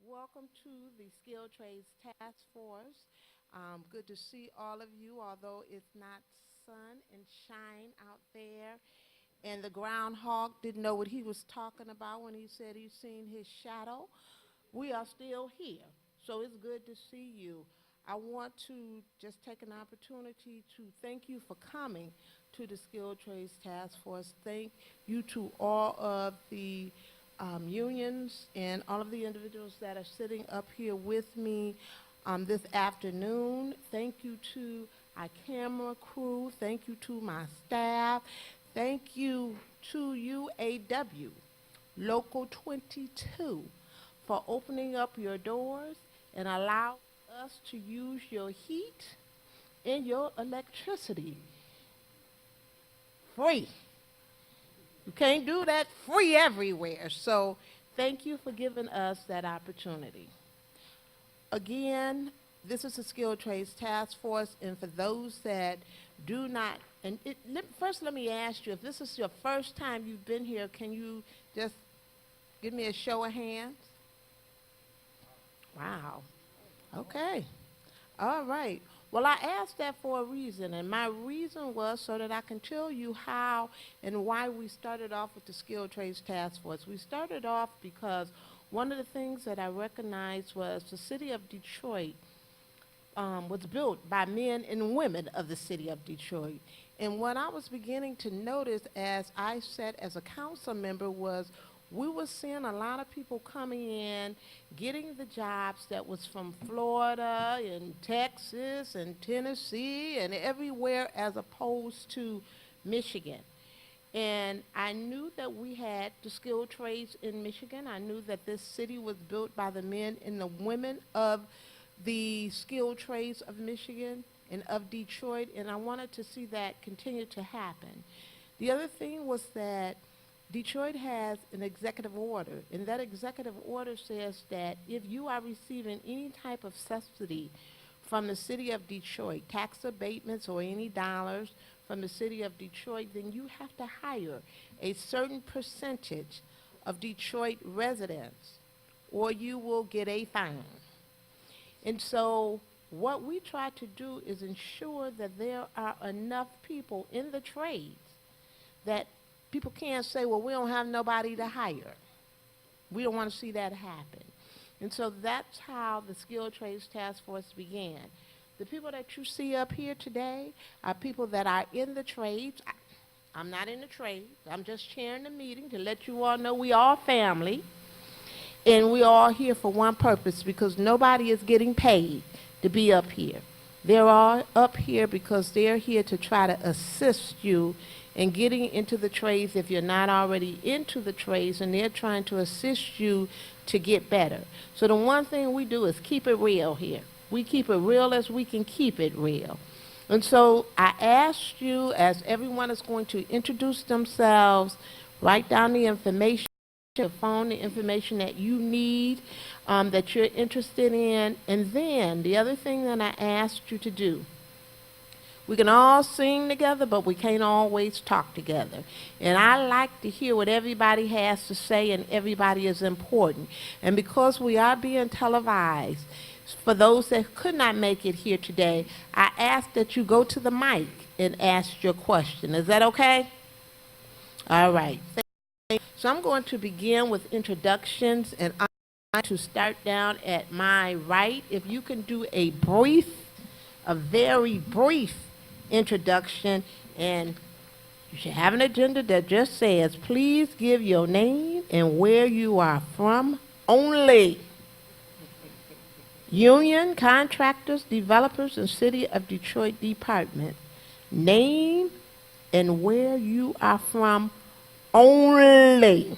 welcome to the Skilled Trades Task Force. Good to see all of you, although it's not sun and shine out there. And the groundhog didn't know what he was talking about when he said he's seen his shadow. We are still here, so it's good to see you. I want to just take an opportunity to thank you for coming to the Skilled Trades Task Force. Thank you to all of the unions and all of the individuals that are sitting up here with me this afternoon. Thank you to our camera crew. Thank you to my staff. Thank you to UAW, Local 22, for opening up your doors and allow us to use your heat and your electricity free. You can't do that free everywhere. So thank you for giving us that opportunity. Again, this is the Skilled Trades Task Force, and for those that do not, first let me ask you, if this is your first time you've been here, can you just give me a show of hands? Wow. Okay. All right. Well, I asked that for a reason, and my reason was so that I can tell you how and why we started off with the Skilled Trades Task Force. We started off because one of the things that I recognized was the city of Detroit was built by men and women of the city of Detroit. And what I was beginning to notice as I sat as a council member was we were seeing a lot of people coming in, getting the jobs that was from Florida and Texas and Tennessee and everywhere as opposed to Michigan. And I knew that we had the skilled trades in Michigan. I knew that this city was built by the men and the women of the skilled trades of Michigan and of Detroit, and I wanted to see that continue to happen. The other thing was that Detroit has an executive order, and that executive order says that if you are receiving any type of subsidy from the city of Detroit, tax abatements or any dollars from the city of Detroit, then you have to hire a certain percentage of Detroit residents, or you will get a fine. And so what we try to do is ensure that there are enough people in the trades that people can't say, well, we don't have nobody to hire. We don't want to see that happen. And so that's how the Skilled Trades Task Force began. The people that you see up here today are people that are in the trades. I'm not in the trades. I'm just chairing the meeting to let you all know we all family. And we're all here for one purpose, because nobody is getting paid to be up here. They're all up here because they're here to try to assist you in getting into the trades if you're not already into the trades, and they're trying to assist you to get better. So the one thing we do is keep it real here. We keep it real as we can keep it real. And so I asked you, as everyone is going to introduce themselves, write down the information, the phone, the information that you need, that you're interested in. And then the other thing that I asked you to do, we can all sing together, but we can't always talk together. And I like to hear what everybody has to say, and everybody is important. And because we are being televised, for those that could not make it here today, I ask that you go to the mic and ask your question. Is that okay? All right. So I'm going to begin with introductions, and I'm going to start down at my right. If you can do a very brief introduction, and you should have an agenda that just says, please give your name and where you are from only. Union, contractors, developers, and City of Detroit Department. Name and where you are from only.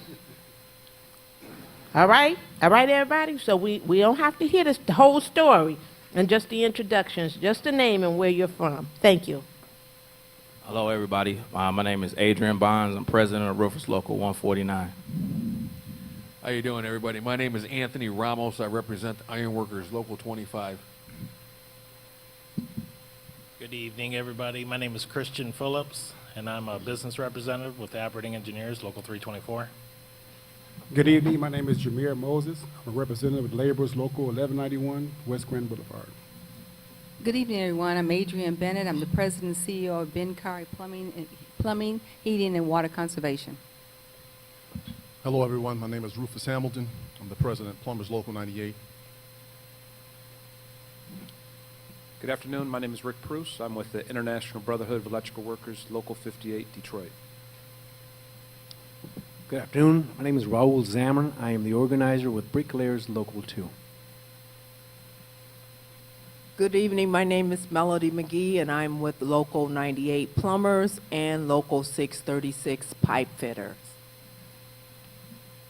All right? All right, everybody? So we don't have to hear the whole story and just the introductions, just the name and where you're from. Thank you. Hello, everybody. My name is Adrian Bonds. I'm president of Rufus Local 149. How you doing, everybody? My name is Anthony Ramos. I represent Ironworkers Local 25. Good evening, everybody. My name is Christian Phillips, and I'm a business representative with Aberdeen Engineers, Local 324. Good evening. My name is Jameer Moses. I'm a representative of Laborers Local 1191, West Grand Boulevard. Good evening, everyone. I'm Adrienne Bennett. I'm the president and CEO of Benkari Plumbing, Heating, and Water Conservation. Hello, everyone. My name is Rufus Hamilton. I'm the president of Plumbers Local 98. Good afternoon. My name is Rick Pruce. I'm with the International Brotherhood of Electrical Workers, Local 58, Detroit. Good afternoon. My name is Raul Zaman. I am the organizer with Bricklayers Local 2. Good evening. My name is Melody McGee, and I'm with Local 98 Plumbers and Local 636 Pipe Fitters.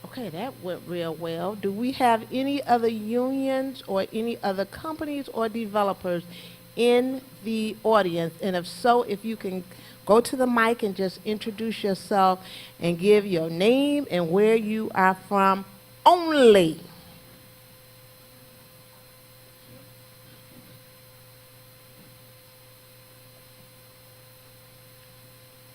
Okay, that went real well. Do we have any other unions or any other companies or developers in the audience? And if so, if you can go to the mic and just introduce yourself and give your name and where you are from only.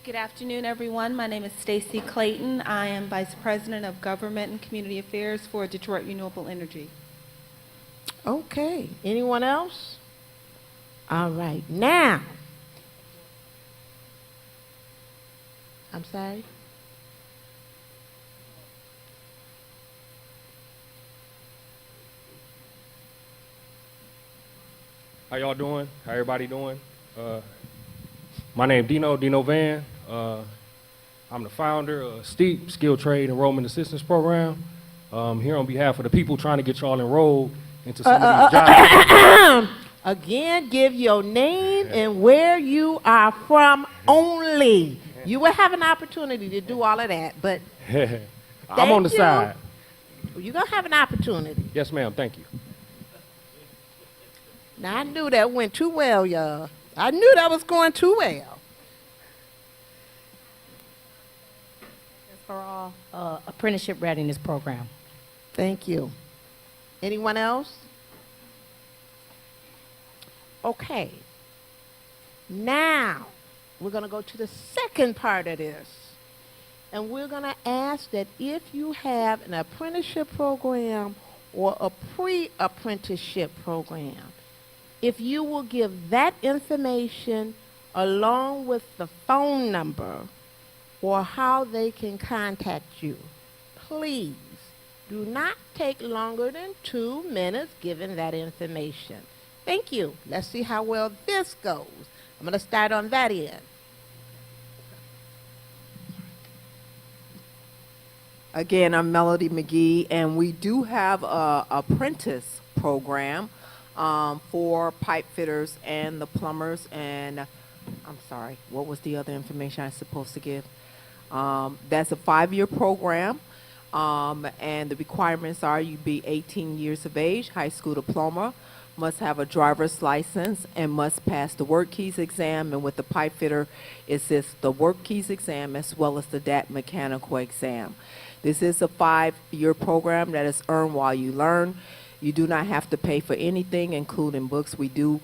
Good afternoon, everyone. My name is Stacy Clayton. I am Vice President of Government and Community Affairs for Detroit Renewable Energy. Okay, anyone else? All right, now. I'm sorry? How y'all doing? How everybody doing? My name Dino Van. I'm the founder of STEEP, Skill Trade Enrollment Assistance Program. Here on behalf of the people trying to get y'all enrolled into some of these jobs. Again, give your name and where you are from only. You will have an opportunity to do all of that, but I'm on the you. side. You're going to have an opportunity. Yes, ma'am. Thank you. Now, I knew that went too well, y'all. I knew that was going too well. For all apprenticeship readiness program. Thank you. Anyone else? Okay. Now, we're going to go to the second part of this. And we're going to ask that if you have an apprenticeship program or a pre-apprenticeship program, if you will give that information along with the phone number or how they can contact you. Please do not take longer than 2 minutes giving that information. Thank you. Let's see how well this goes. I'm going to start on that end. Again, I'm Melody McGee, and we do have a apprentice program for pipe fitters and the plumbers. And I'm sorry, what was the other information I was supposed to give? That's a 5-year program, and the requirements are you be 18 years of age, high school diploma, must have a driver's license, and must pass the work keys exam. And with the pipe fitter, it's just the work keys exam as well as the DAT mechanical exam. This is a 5-year program that is earned while you learn. You do not have to pay for anything, including books. We do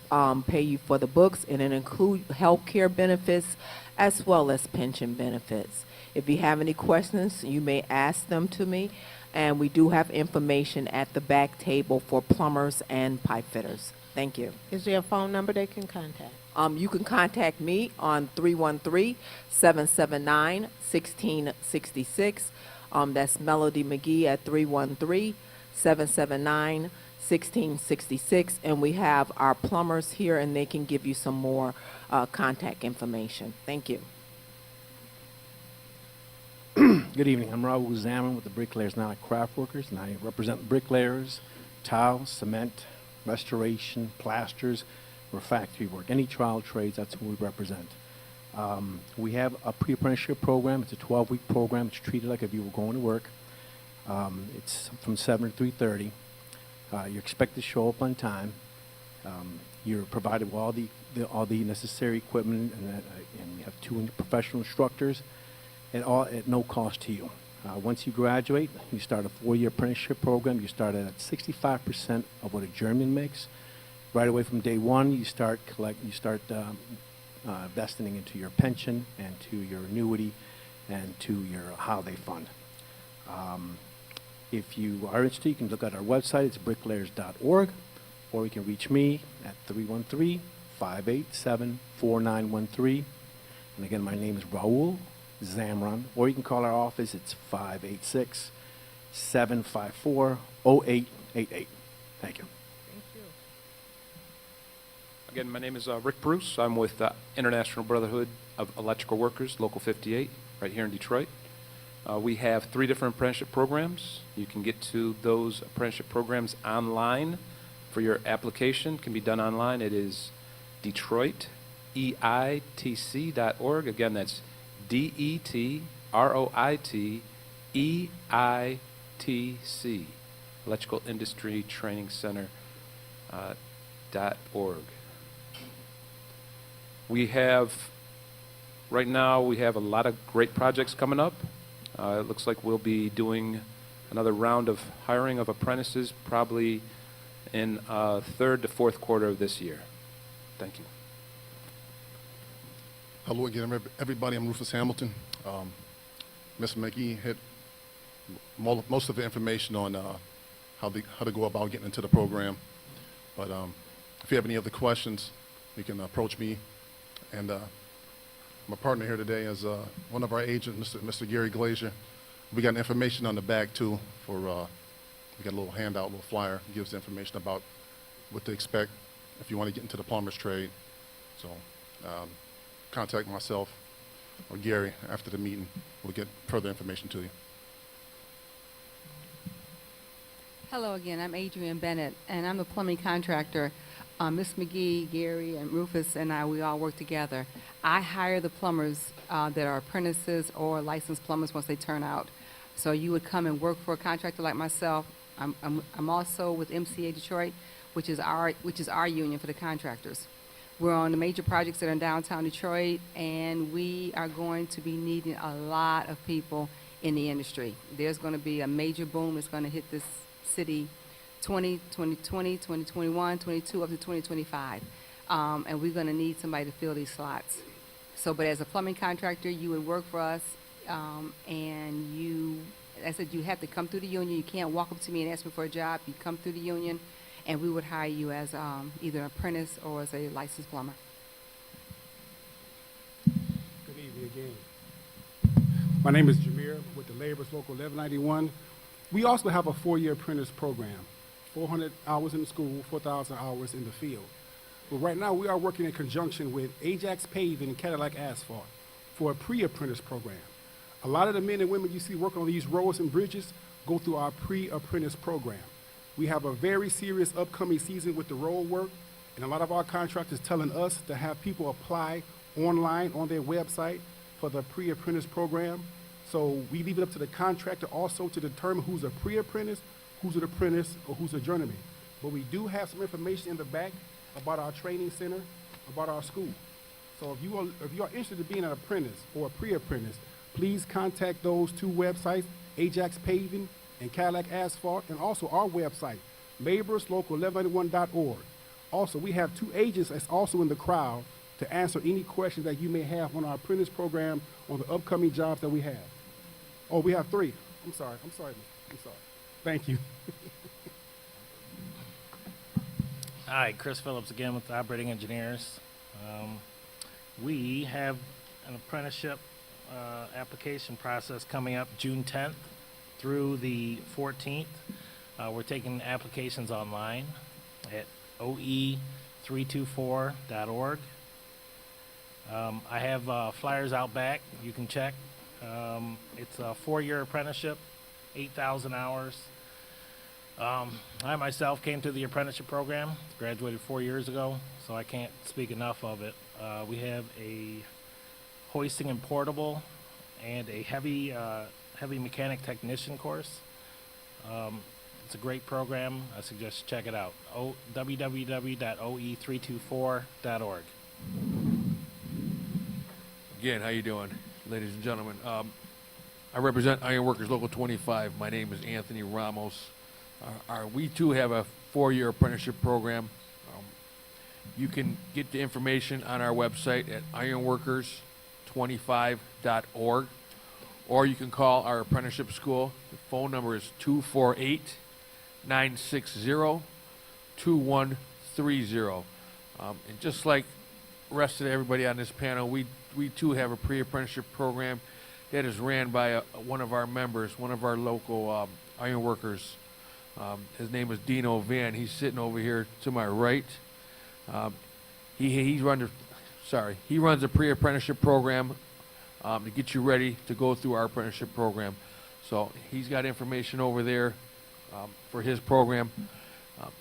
pay you for the books, and it includes health care benefits as well as pension benefits. If you have any questions, you may ask them to me, and we do have information at the back table for plumbers and pipe fitters. Thank you. Is there a phone number they can contact? You can contact me on 313-779-1666. That's Melody McGee at 313-779-1666. And we have our plumbers here, and they can give you some more contact information. Thank you. Good evening. I'm Raul Zaman with the Bricklayers Not Craft Workers, and I represent bricklayers, tile, cement, restoration, plasters, or factory work. Any trial trades, that's who we represent. We have a pre-apprenticeship program. It's a 12-week program. It's treated like if you were going to work. It's from 7 to 3:30. You're expected to show up on time. You're provided with all the necessary equipment, and we have 2 professional instructors, at no cost to you. Once you graduate, you start a 4-year apprenticeship program. You start at 65% of what a journeyman makes. Right away from day one, you start vesting into your pension and to your annuity and to your holiday fund. If you are interested, you can look at our website. It's bricklayers.org, or you can reach me at 313-587-4913. And again, my name is Raul Zamran, or you can call our office. It's 586-754-0888. Thank you. Again, my name is Rick Bruce. I'm with the International Brotherhood of Electrical Workers, Local 58, right here in Detroit. We have 3 different apprenticeship programs. You can get to those apprenticeship programs online for your application. It can be done online. It is DetroitEITC.org. Again, that's DetroitEITC, Electrical Industry Training Center .org. We have, right now, we have a lot of great projects coming up. It looks like we'll be doing another round of hiring of apprentices probably in 3rd to 4th quarter of this year. Thank you. Hello again, everybody. I'm Rufus Hamilton. Ms. McGee hit most of the information on how to go about getting into the program. But if you have any other questions, you can approach me. And my partner here today is one of our agents, Mr. Gary Glazier. We got information on the back too for, we got a little handout, a little flyer, gives information about what to expect if you want to get into the plumber's trade. So contact myself or Gary after the meeting. We'll get further information to you. Hello again, I'm Adrienne Bennett, and I'm the plumbing contractor. Ms. McGee, Gary, and Rufus and I, we all work together. I hire the plumbers that are apprentices or licensed plumbers once they turn out. So you would come and work for a contractor like myself. I'm also with MCA Detroit, which is our union for the contractors. We're on the major projects that are in downtown Detroit, and we are going to be needing a lot of people in the industry. There's going to be a major boom that's going to hit this city 2020, 2021, 22, up to 2025. And we're going to need somebody to fill these slots. So, but as a plumbing contractor, you would work for us, and I said, you have to come through the union. You can't walk up to me and ask me for a job. You come through the union, and we would hire you as either an apprentice or as a licensed plumber. Good evening again. My name is Jameer with the Laborers Local 1191. We also have a 4-year apprentice program, 400 hours in the school, 4,000 hours in the field. But right now we are working in conjunction with Ajax Paving and Cadillac Asphalt for a pre-apprentice program. A lot of the men and women you see working on these roads and bridges go through our pre-apprentice program. We have a very serious upcoming season with the road work, and a lot of our contractors telling us to have people apply online on their website for the pre-apprentice program. So we leave it up to the contractor also to determine who's a pre-apprentice, who's an apprentice, or who's a journeyman. But we do have some information in the back about our training center, about our school. So if you are interested in being an apprentice or a pre-apprentice, please contact those 2 websites, Ajax Paving and Cadillac Asphalt, and also our website, laborerslocal1191.org. Also, we have 2 agents that's also in the crowd to answer any questions that you may have on our apprentice program on the upcoming jobs that we have. Oh, we have 3. I'm sorry. Thank you. Hi, Chris Phillips again with the Operating Engineers. We have an apprenticeship application process coming up June 10th through the 14th. We're taking applications online at oe324.org. I have flyers out back. You can check. It's a 4-year apprenticeship, 8,000 hours. I myself came through the apprenticeship program, graduated 4 years ago, so I can't speak enough of it. We have a hoisting and portable and a heavy mechanic technician course. It's a great program. I suggest you check it out. www.oe324.org. Again, how you doing, ladies and gentlemen? I represent Ironworkers Local 25. My name is Anthony Ramos. We too have a 4-year apprenticeship program. You can get the information on our website at ironworkers25.org, or you can call our apprenticeship school. The phone number is 248-960-2130. And just like the rest of everybody on this panel, we too have a pre-apprenticeship program that is ran by one of our members, one of our local iron workers. His name is Dino Van. He's sitting over here to my right. He runs a pre-apprenticeship program to get you ready to go through our apprenticeship program. So he's got information over there for his program.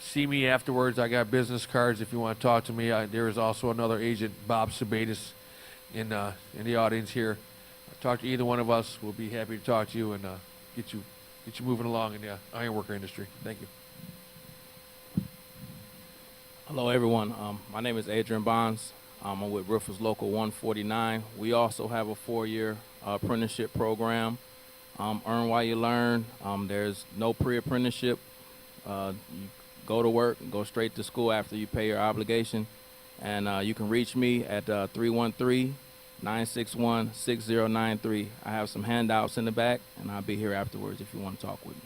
See me afterwards. I got business cards if you want to talk to me. There is also another agent, Bob Sabatis, in the audience here. Talk to either one of us. We'll be happy to talk to you and get you moving along in the ironworker industry. Thank you. Hello, everyone. My name is Adrian Bonds. I'm with Roofers Local 149. We also have a 4-year apprenticeship program. Earn while you learn. There's no pre-apprenticeship. You go to work, go straight to school after you pay your obligation. And you can reach me at 313-961-6093. I have some handouts in the back, and I'll be here afterwards if you want to talk with me.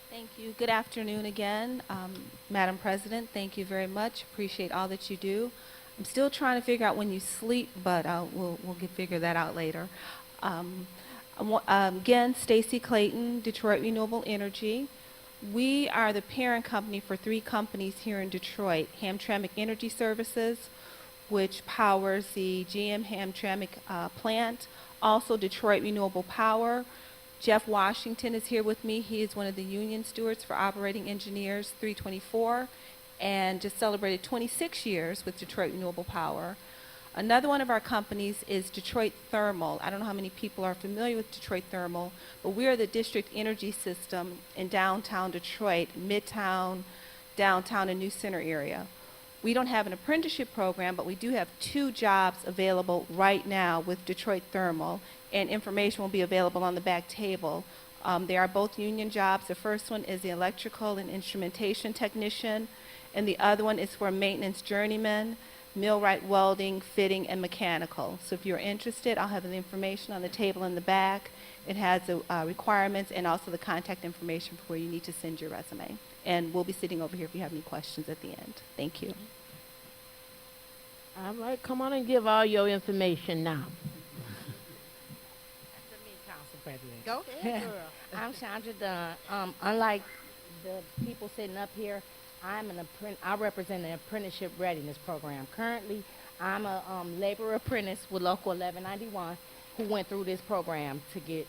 Thank you. Good afternoon again, Madam President. Thank you very much. Appreciate all that you do. I'm still trying to figure out when you sleep, but we'll figure that out later. Again, Stacy Clayton, Detroit Renewable Energy. We are the parent company for 3 companies here in Detroit: Hamtramck Energy Services, which powers the GM Hamtramck plant. Also, Detroit Renewable Power. Jeff Washington is here with me. He is one of the union stewards for Operating Engineers 324 and just celebrated 26 years with Detroit Renewable Power. Another one of our companies is Detroit Thermal. I don't know how many people are familiar with Detroit Thermal, but we are the district energy system in downtown Detroit, Midtown, downtown, and New Center area. We don't have an apprenticeship program, but we do have 2 jobs available right now with Detroit Thermal, and information will be available on the back table. They are both union jobs. The first one is the electrical and instrumentation technician, and the other one is for maintenance journeyman, millwright welding, fitting, and mechanical. So if you're interested, I'll have the information on the table in the back. It has the requirements and also the contact information for where you need to send your resume. And we'll be sitting over here if you have any questions at the end. Thank you. All right, come on and give all your information now. After me, Council President. Go ahead, girl. I'm Chandra Dunn. Unlike the people sitting up here, I represent an apprenticeship readiness program. Currently, I'm a labor apprentice with Local 1191 who went through this program to get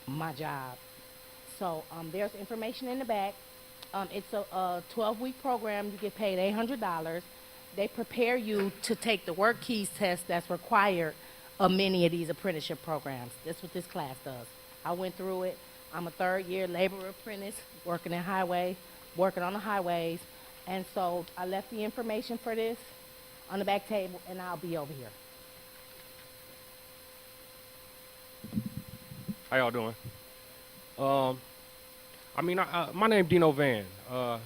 my job. So there's information in the back. It's a 12-week program. You get paid $800. They prepare you to take the work keys test that's required of many of these apprenticeship programs. That's what this class does. I went through it. I'm a 3rd-year labor apprentice working on the highways. And so I left the information for this on the back table, and I'll be over here. How y'all doing? My name Dino Van. I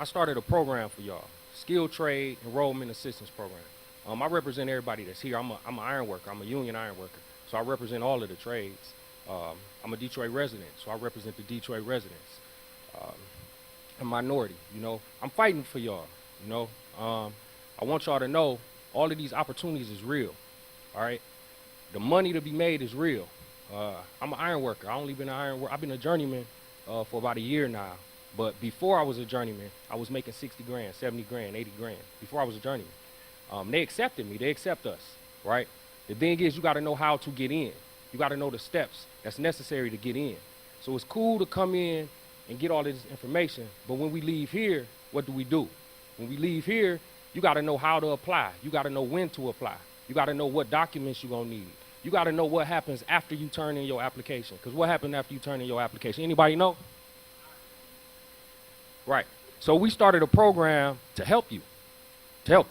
started a program for y'all, Skilled Trade Enrollment Assistance Program. I represent everybody that's here. I'm an iron worker. I'm a union iron worker, so I represent all of the trades. I'm a Detroit resident, so I represent the Detroit residents. A minority, I'm fighting for y'all, I want y'all to know all of these opportunities is real, all right? The money to be made is real. I'm an iron worker. I've been a journeyman for about a year now, but before I was a journeyman, I was making 60 grand, 70 grand, 80 grand, before I was a journeyman. They accepted me, they accept us, right? The thing is, you gotta know how to get in. You gotta know the steps that's necessary to get in. So it's cool to come in and get all of this information, but when we leave here, what do? When we leave here, you gotta know how to apply. You gotta know when to apply. You gotta know what documents you're gonna need. You gotta know what happens after you turn in your application. Because what happens after you turn in your application? Anybody know? Right. So we started a program to help you. Help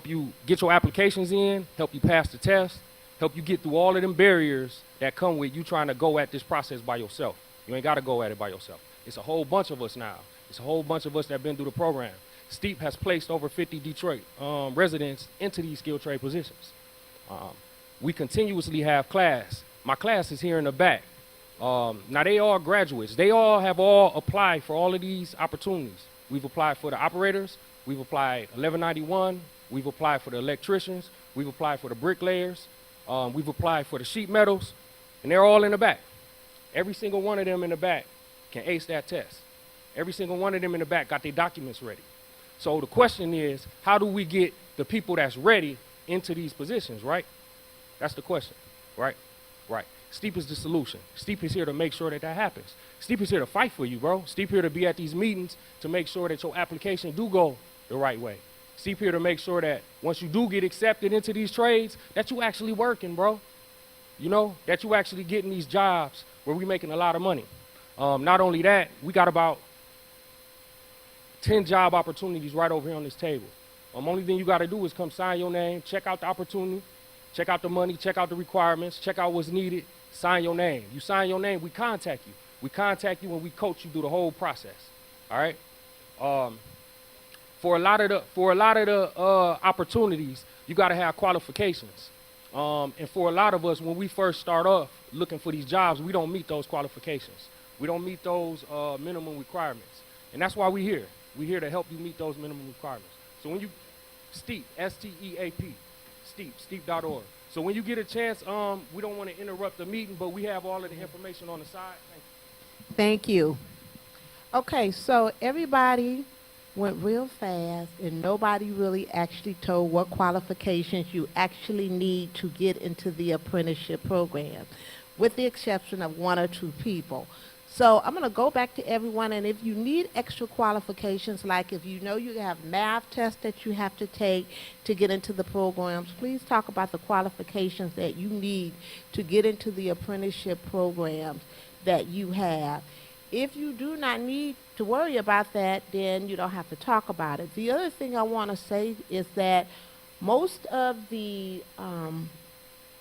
you get your applications in, help you pass the test, help you get through all of them barriers that come with you trying to go at this process by yourself. You ain't gotta go at it by yourself. It's a whole bunch of us now. It's a whole bunch of us that have been through the program. STEEP has placed over 50 Detroit residents into these skilled trade positions. We continuously have class. My class is here in the back. Now they all graduates. They all have applied for all of these opportunities. We've applied for the operators. We've applied 1191. We've applied for the electricians. We've applied for the bricklayers. We've applied for the sheet metals, and they're all in the back. Every single one of them in the back can ace that test. Every single one of them in the back got their documents ready. So the question is, how do we get the people that's ready into these positions, right? That's the question, right? Right. STEEP is the solution. STEEP is here to make sure that that happens. STEEP is here to fight for you, bro. STEEP here to be at these meetings to make sure that your application do go the right way. STEEP here to make sure that once you do get accepted into these trades, that you actually working, bro. You know, that you actually getting these jobs where we making a lot of money. Not only that, we got about 10 job opportunities right over here on this table. Only thing you got to do is come sign your name, check out the opportunity, check out the money, check out the requirements, check out what's needed, sign your name. You sign your name, we contact you. We contact you and we coach you through the whole process. All right? For a lot of the opportunities, you got to have qualifications. And for a lot of us, when we first start off looking for these jobs, we don't meet those qualifications. We don't meet those minimum requirements. And that's why we're here. We're here to help you meet those minimum requirements. So when you, STEEP, S-T-E-A-P, STEEP, STEEP.org. So when you get a chance, we don't want to interrupt the meeting, but we have all of the information on the side. Thank you. Okay, so everybody went real fast, and nobody really actually told what qualifications you actually need to get into the apprenticeship program, with the exception of one or two people. So I'm going to go back to everyone, and if you need extra qualifications, like if you know you have math tests that you have to take to get into the programs, please talk about the qualifications that you need to get into the apprenticeship programs that you have. If you do not need to worry about that, then you don't have to talk about it. The other thing I want to say is that most of the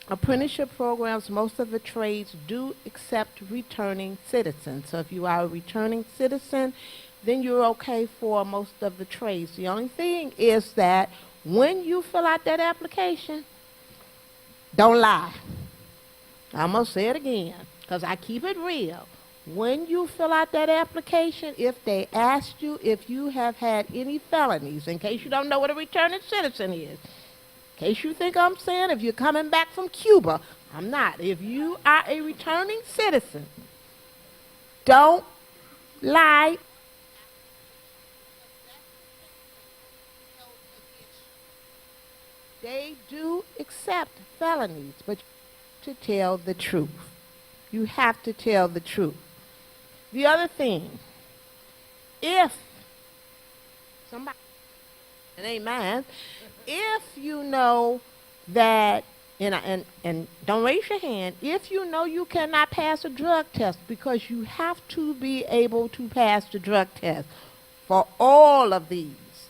apprenticeship programs, most of the trades do accept returning citizens. So if you are a returning citizen, then you're okay for most of the trades. The only thing is that when you fill out that application, don't lie. I'm going to say it again, because I keep it real. When you fill out that application, if they ask you if you have had any felonies, in case you don't know what a returning citizen is, in case you think I'm saying if you're coming back from Cuba, I'm not. If you are a returning citizen, don't lie. They do accept felonies, but you have to tell the truth. You have to tell the truth. The other thing, if somebody, it ain't mine, if you know that, and don't raise your hand, if you know you cannot pass a drug test, because you have to be able to pass the drug test for all of these,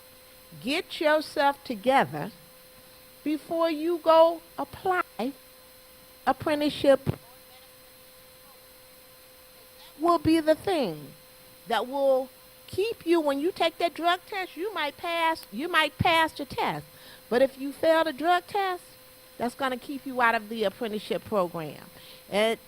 get yourself together before you go apply apprenticeship. Will be the thing that will keep you, when you take that drug test, you might pass the test. But if you fail the drug test, that's going to keep you out of the apprenticeship program. And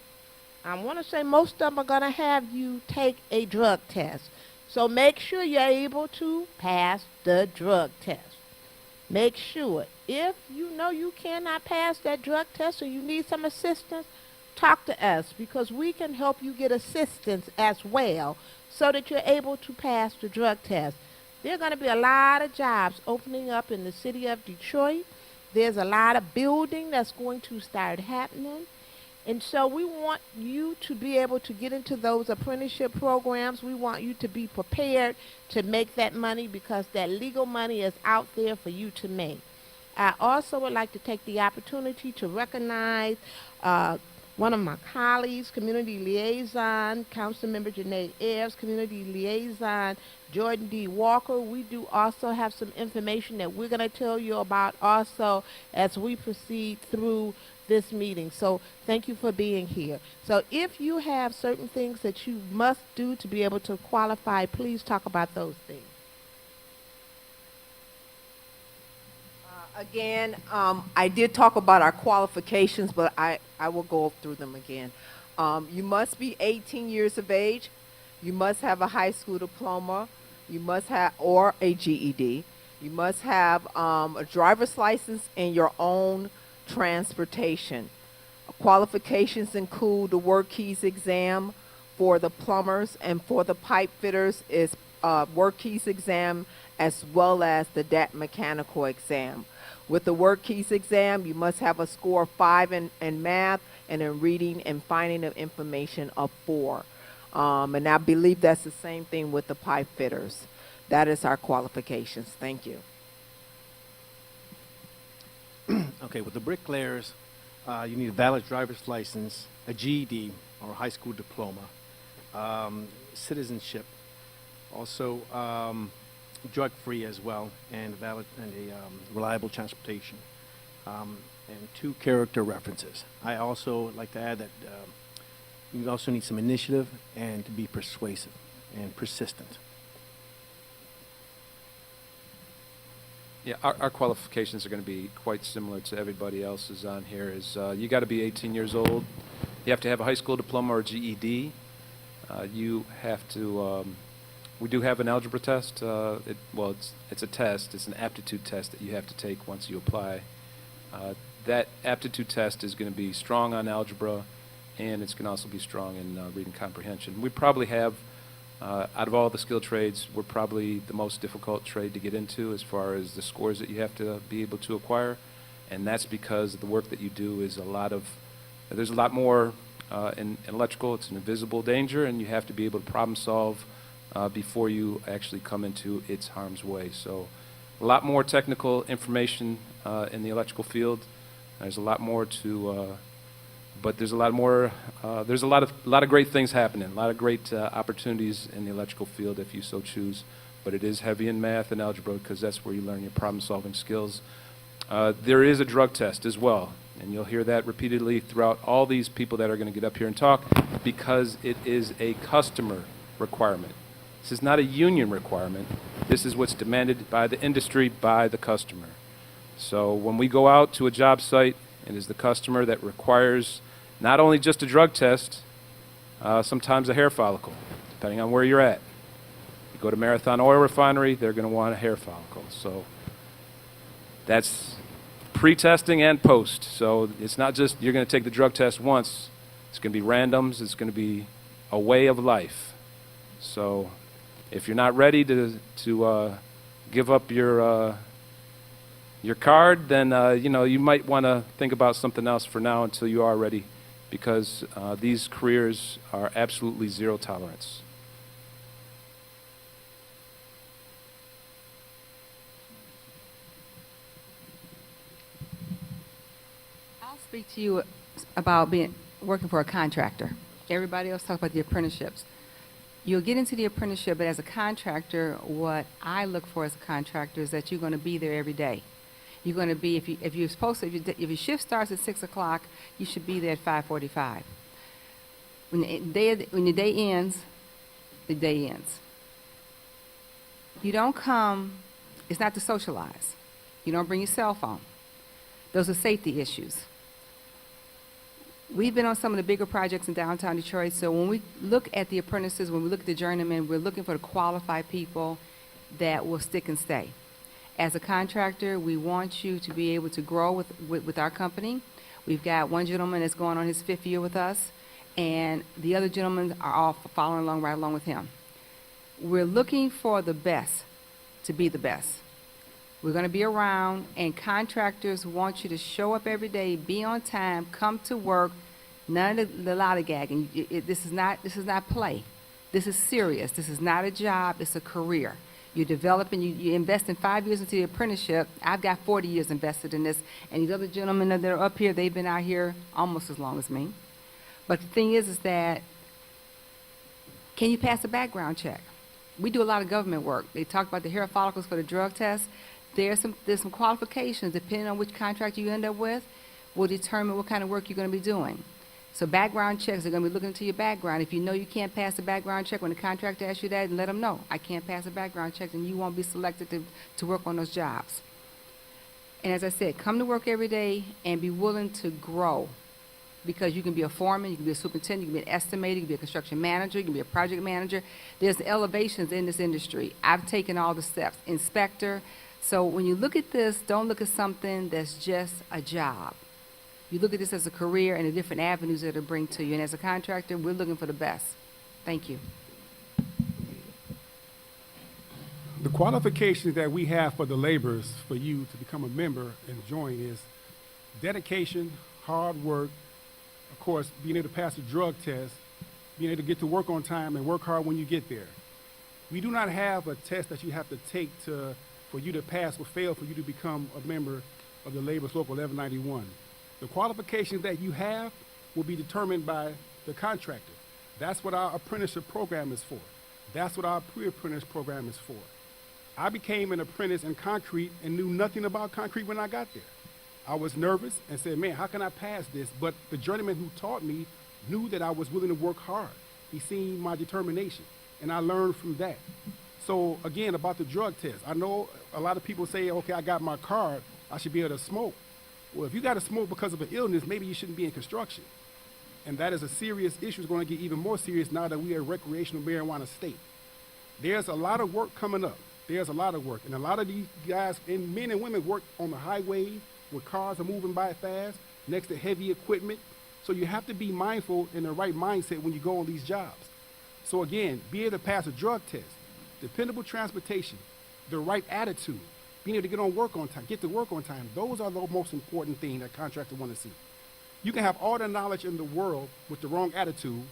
I want to say most of them are going to have you take a drug test. So make sure you're able to pass the drug test. Make sure. If you know you cannot pass that drug test or you need some assistance, talk to us, because we can help you get assistance as well so that you're able to pass the drug test. There are going to be a lot of jobs opening up in the city of Detroit. There's a lot of building that's going to start happening. And so we want you to be able to get into those apprenticeship programs. We want you to be prepared to make that money, because that legal money is out there for you to make. I also would like to take the opportunity to recognize one of my colleagues, Community Liaison, Councilmember Janae Ayers, Community Liaison, Jordan D. Walker. We do also have some information that we're going to tell you about also as we proceed through this meeting. So thank you for being here. So if you have certain things that you must do to be able to qualify, please talk about those things. Again, I did talk about our qualifications, but I will go through them again. You must be 18 years of age. You must have a high school diploma. You must have, or a GED. You must have a driver's license and your own transportation. Qualifications include the work keys exam for the plumbers, and for the pipe fitters is work keys exam as well as the DAT mechanical exam. With the work keys exam, you must have a score of 5 in math and in reading and finding of information of 4. And I believe that's the same thing with the pipe fitters. That is our qualifications. Thank you. Okay, with the bricklayers, you need a valid driver's license, a GED or a high school diploma, citizenship, also drug-free as well, and valid and a reliable transportation, and 2 character references. I also like to add that you also need some initiative and to be persuasive and persistent. Yeah, our qualifications are going to be quite similar to everybody else's on here. You got to be 18 years old. You have to have a high school diploma or GED. You have to. We do have an algebra test. It's a test. It's an aptitude test that you have to take once you apply. That aptitude test is going to be strong on algebra, and it's going to also be strong in reading comprehension. We probably have. Out of all the skilled trades, we're probably the most difficult trade to get into as far as the scores that you have to be able to acquire, and that's because the work that you do is there's a lot more in electrical. It's an invisible danger, and you have to be able to problem solve before you actually come into its harm's way. So a lot more technical information in the electrical field. There's a lot more to but there's a lot more. There's a lot of great things happening. A lot of great opportunities in the electrical field if you so choose. But it is heavy in math and algebra because that's where you learn your problem-solving skills. There is a drug test as well, and you'll hear that repeatedly throughout all these people that are going to get up here and talk, because it is a customer requirement. This is not a union requirement. This is what's demanded by the industry, by the customer. So when we go out to a job site, it is the customer that requires not only just a drug test, sometimes a hair follicle, depending on where you're at. You go to Marathon Oil Refinery, they're going to want a hair follicle. So that's pre-testing and post. So it's not just you're going to take the drug test once. It's going to be randoms. It's going to be a way of life. So if you're not ready to give up your card, then you might want to think about something else for now until you are ready, because these careers are absolutely zero tolerance. I'll speak to you about working for a contractor. Everybody else talks about the apprenticeships. You'll get into the apprenticeship, but as a contractor, what I look for as a contractor is that you're going to be there every day. You're going to be, if your shift starts at 6 o'clock, you should be there at 5:45. When the day ends, the day ends. You don't come, it's not to socialize. You don't bring your cell phone. Those are safety issues. We've been on some of the bigger projects in downtown Detroit, so when we look at the apprentices, when we look at the journeymen, we're looking for the qualified people that will stick and stay. As a contractor, we want you to be able to grow with our company. We've got one gentleman that's going on his 5th year with us, and the other gentlemen are all following along right along with him. We're looking for the best to be the best. We're going to be around, and contractors want you to show up every day, be on time, come to work, none of the lollygagging. This is not play. This is serious. This is not a job. It's a career. You're developing, you invest in 5 years into the apprenticeship. I've got 40 years invested in this, and these other gentlemen that are up here, they've been out here almost as long as me. But the thing is that, can you pass a background check? We do a lot of government work. They talk about the hair follicles for the drug test. There's some qualifications depending on which contract you end up with. will determine what kind of work you're going to be doing. So background checks are going to be looking into your background. If you know you can't pass a background check, when the contractor asks you that, let them know, I can't pass a background check, and you won't be selected to work on those jobs. And as I said, come to work every day and be willing to grow, because you can be a foreman, you can be a superintendent, you can be an estimator, you can be a construction manager, you can be a project manager. There's elevations in this industry. I've taken all the steps, inspector. So when you look at this, don't look at something that's just a job. You look at this as a career and the different avenues that it'll bring to you. And as a contractor, we're looking for the best. Thank you. The qualifications that we have for the laborers, for you to become a member and join, is dedication, hard work, of course, being able to pass a drug test, being able to get to work on time and work hard when you get there. We do not have a test that you have to take for you to pass or fail for you to become a member of the Laborers Local 1191. The qualifications that you have will be determined by the contractor. That's what our apprenticeship program is for. That's what our pre-apprentice program is for. I became an apprentice in concrete and knew nothing about concrete when I got there. I was nervous and said, man, how can I pass this? But the journeyman who taught me knew that I was willing to work hard. He seen my determination, and I learned from that. So again, about the drug test, I know a lot of people say, okay, I got my card, I should be able to smoke. Well, if you got to smoke because of an illness, maybe you shouldn't be in construction. And that is a serious issue. It's going to get even more serious now that we are a recreational marijuana state. There's a lot of work coming up. There's a lot of work. And a lot of these guys, and men and women, work on the highway where cars are moving by fast, next to heavy equipment. So you have to be mindful in the right mindset when you go on these jobs. So again, be able to pass a drug test, dependable transportation, the right attitude, being able to get on work on time, get to work on time. Those are the most important things that contractors want to see. You can have all the knowledge in the world with the wrong attitude,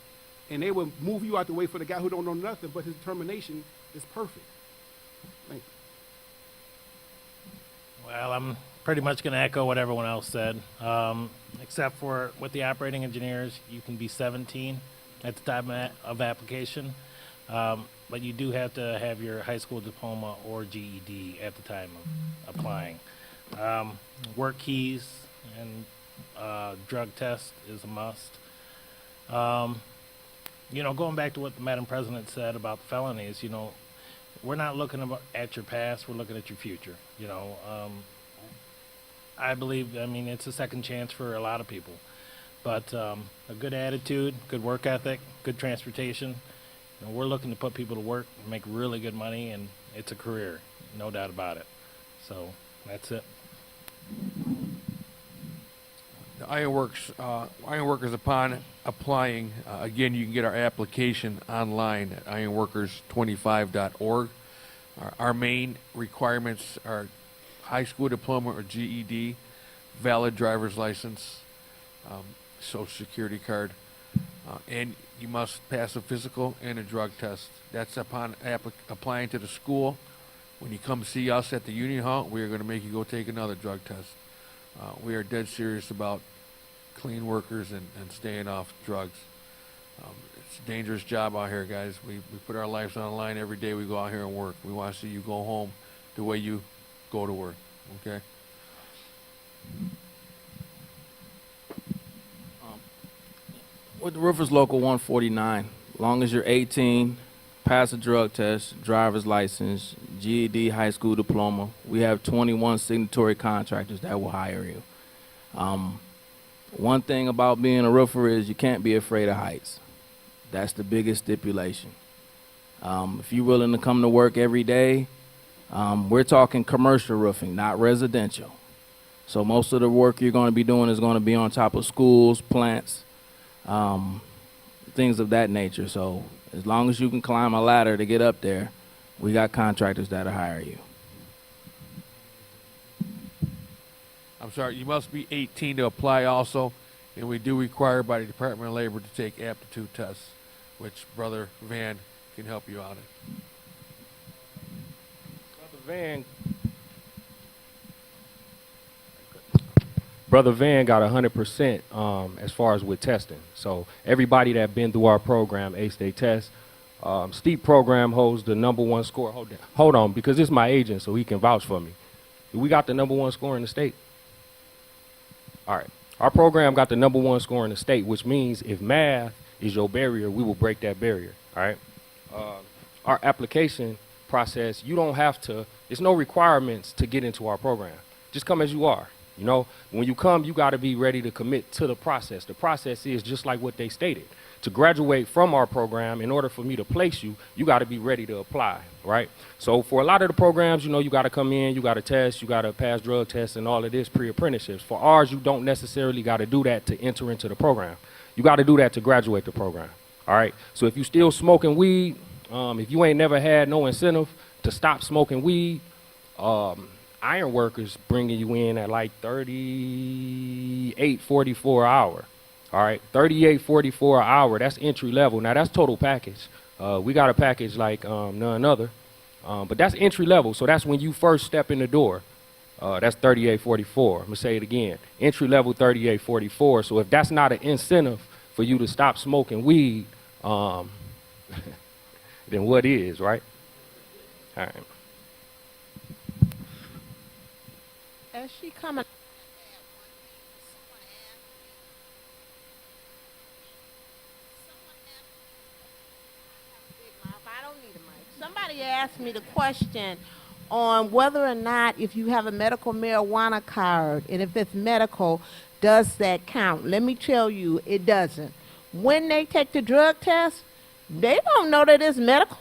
and they will move you out the way for the guy who don't know nothing, but his determination is perfect. Thank you. Well, I'm pretty much going to echo what everyone else said, except for with the operating engineers, you can be 17 at the time of application, but you do have to have your high school diploma or GED at the time of applying. Work keys and drug test is a must. You know, going back to what the Madam President said about the felonies, you know, we're not looking at your past, we're looking at your future. You know, I believe, I mean, it's a second chance for a lot of people. But a good attitude, good work ethic, good transportation. You know, we're looking to put people to work, make really good money, and it's a career, no doubt about it. So that's it. The Ironworkers, upon applying, again, you can get our application online at ironworkers25.org. Our main requirements are high school diploma or GED, valid driver's license, social security card, and you must pass a physical and a drug test. That's upon applying to the school. When you come see us at the Union Hall, we are going to make you go take another drug test. We are dead serious about clean workers and staying off drugs. It's a dangerous job out here, guys. We put our lives on the line every day we go out here and work. We want to see you go home the way you go to work, okay? With the Roofers Local 149, as long as you're 18, pass a drug test, driver's license, GED, high school diploma, we have 21 signatory contractors that will hire you. One thing about being a roofer is you can't be afraid of heights. That's the biggest stipulation. If you're willing to come to work every day, we're talking commercial roofing, not residential. So most of the work you're going to be doing is going to be on top of schools, plants, things of that nature. So as long as you can climb a ladder to get up there, we got contractors that'll hire you. I'm sorry, you must be 18 to apply also, and we do require by the Department of Labor to take aptitude tests, which Brother Van can help you out in. Brother Van got 100% as far as with testing. So everybody that been through our program aced their test. Steep program holds the #1 score. Hold on, because this is my agent, so he can vouch for me. We got the #1 score in the state. All right. Our program got the #1 score in the state, which means if math is your barrier, we will break that barrier, all right? Our application process, you don't have to, there's no requirements to get into our program. Just come as you are, you know? When you come, you gotta be ready to commit to the process. The process is just like what they stated. To graduate from our program, in order for me to place you, you gotta be ready to apply, right? So for a lot of the programs, you know, you gotta come in, you gotta test, you gotta pass drug tests and all of this pre-apprenticeships. For ours, you don't necessarily gotta do that to enter into the program. You gotta do that to graduate the program, all right? So if you still smoking weed, if you ain't never had no incentive to stop smoking weed, iron workers bringing you in at like $38.44 an hour. All right, $38.44 an hour. That's entry level. Now that's total package. We got a package like none other, but that's entry level. So that's when you first step in the door. That's $38.44. I'm gonna say it again. Entry level $38.44. So if that's not an incentive for you to stop smoking weed, then what is, right? All right. As she coming. Somebody asked me the question on whether or not if you have a medical marijuana card and if it's medical, does that count? Let me tell you, it doesn't. When they take the drug test, they don't know that it's medical.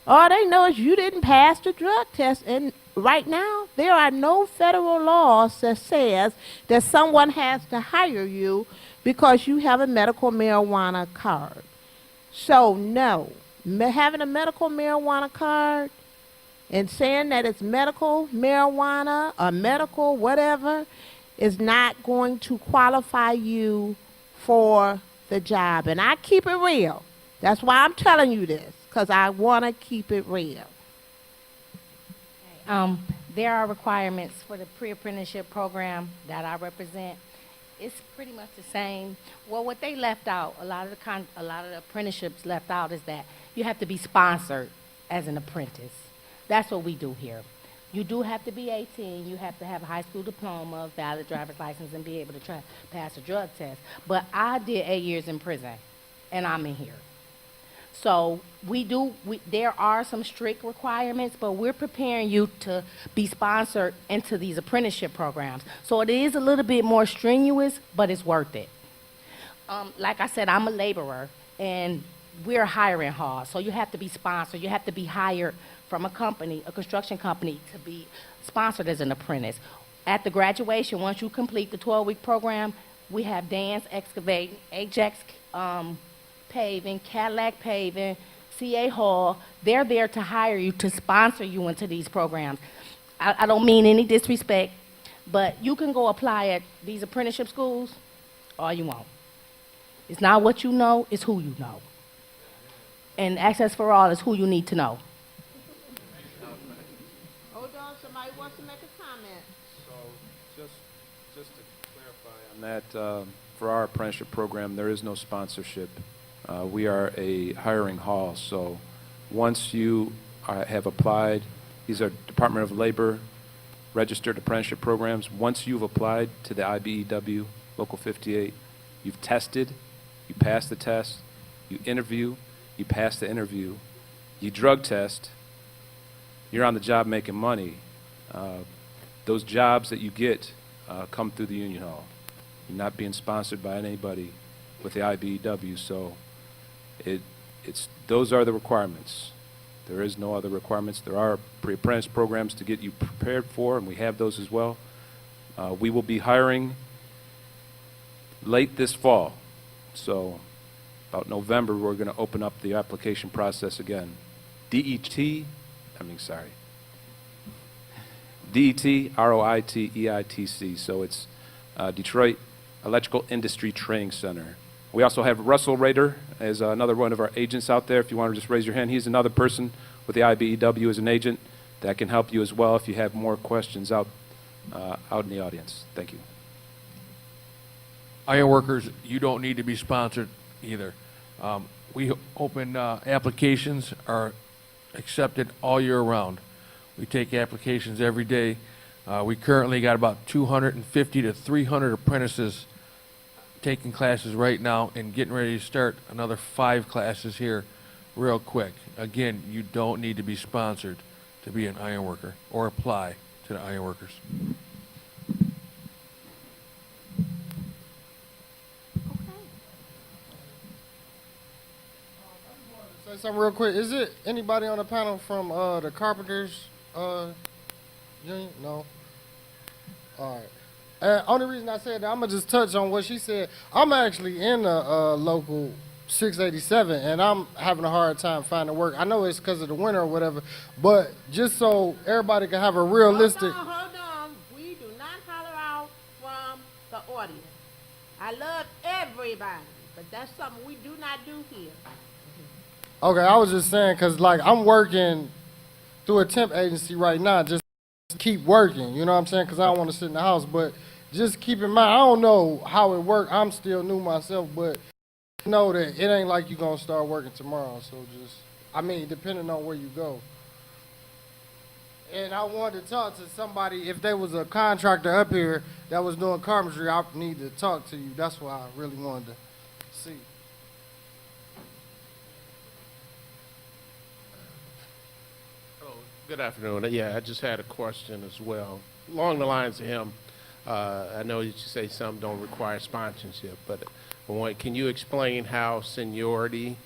All they know is you didn't pass the drug test. And right now, there are no federal laws that says that someone has to hire you because you have a medical marijuana card. So no, having a medical marijuana card and saying that it's medical marijuana or medical whatever is not going to qualify you for the job. And I keep it real. That's why I'm telling you this, because I want to keep it real. There are requirements for the pre-apprenticeship program that I represent. It's pretty much the same. Well, what they left out, a lot of the apprenticeships left out is that you have to be sponsored as an apprentice. That's what we do here. You do have to be 18. You have to have a high school diploma, valid driver's license, and be able to pass a drug test. But I did 8 years in prison, and I'm in here. So there are some strict requirements, but we're preparing you to be sponsored into these apprenticeship programs. So it is a little bit more strenuous, but it's worth it. Like I said, I'm a laborer, and we're hiring hard. So you have to be sponsored. You have to be hired from a company, a construction company, to be sponsored as an apprentice. At the graduation, once you complete the 12-week program, we have Dan's Excavating, Ajax Paving, Cadillac Paving, CA Hall. They're there to hire you, to sponsor you into these programs. I don't mean any disrespect, but you can go apply at these apprenticeship schools all you want. It's not what you know, it's who you know. And Access for All is who you need to know. Hold on, somebody wants to make a comment. So just to clarify on that, for our apprenticeship program, there is no sponsorship. We are a hiring hall, so once you have applied, these are Department of Labor registered apprenticeship programs. Once you've applied to the IBEW Local 58, you've tested, you pass the test, you interview, you pass the interview, you drug test, you're on the job making money. Those jobs that you get come through the union hall. You're not being sponsored by anybody with the IBEW, so those are the requirements. There is no other requirements. There are pre-apprentice programs to get you prepared for, and we have those as well. We will be hiring late this fall, so about November we're going to open up the application process again. DET, ROITEITC, so it's Detroit Electrical Industry Training Center. We also have Russell Rader as another one of our agents out there. If you want to just raise your hand, he's another person with the IBEW as an agent that can help you as well if you have more questions out in the audience. Thank you. Iron workers, you don't need to be sponsored either. We open applications are accepted all year round. We take applications every day. We currently got about 250 to 300 apprentices taking classes right now and getting ready to start another 5 classes here real quick. Again, you don't need to be sponsored to be an ironworker or apply to the ironworkers. Say something real quick. Is it anybody on the panel from the Carpenters Union? No. All right. Only reason I said that, I'm gonna just touch on what she said. I'm actually in the local 687, and I'm having a hard time finding work. I know it's because of the winter or whatever, but just so everybody can have a realistic. Hold on. We do not holler out from the audience. I love everybody, but that's something we do not do here. Okay, I was just saying, cause like I'm working through a temp agency right now, just keep working. You know what I'm saying? Cause I don't want to sit in the house, but just keep in mind, I don't know how it works. I'm still new myself, but know that it ain't like you gonna start working tomorrow. So just, I mean, depending on where you go. And I wanted to talk to somebody, if there was a contractor up here that was doing carpentry, I need to talk to you. That's why I really wanted to see. Good afternoon. Yeah, I just had a question as well. Along the lines of him, I know that you say some don't require sponsorship, but can you explain how seniority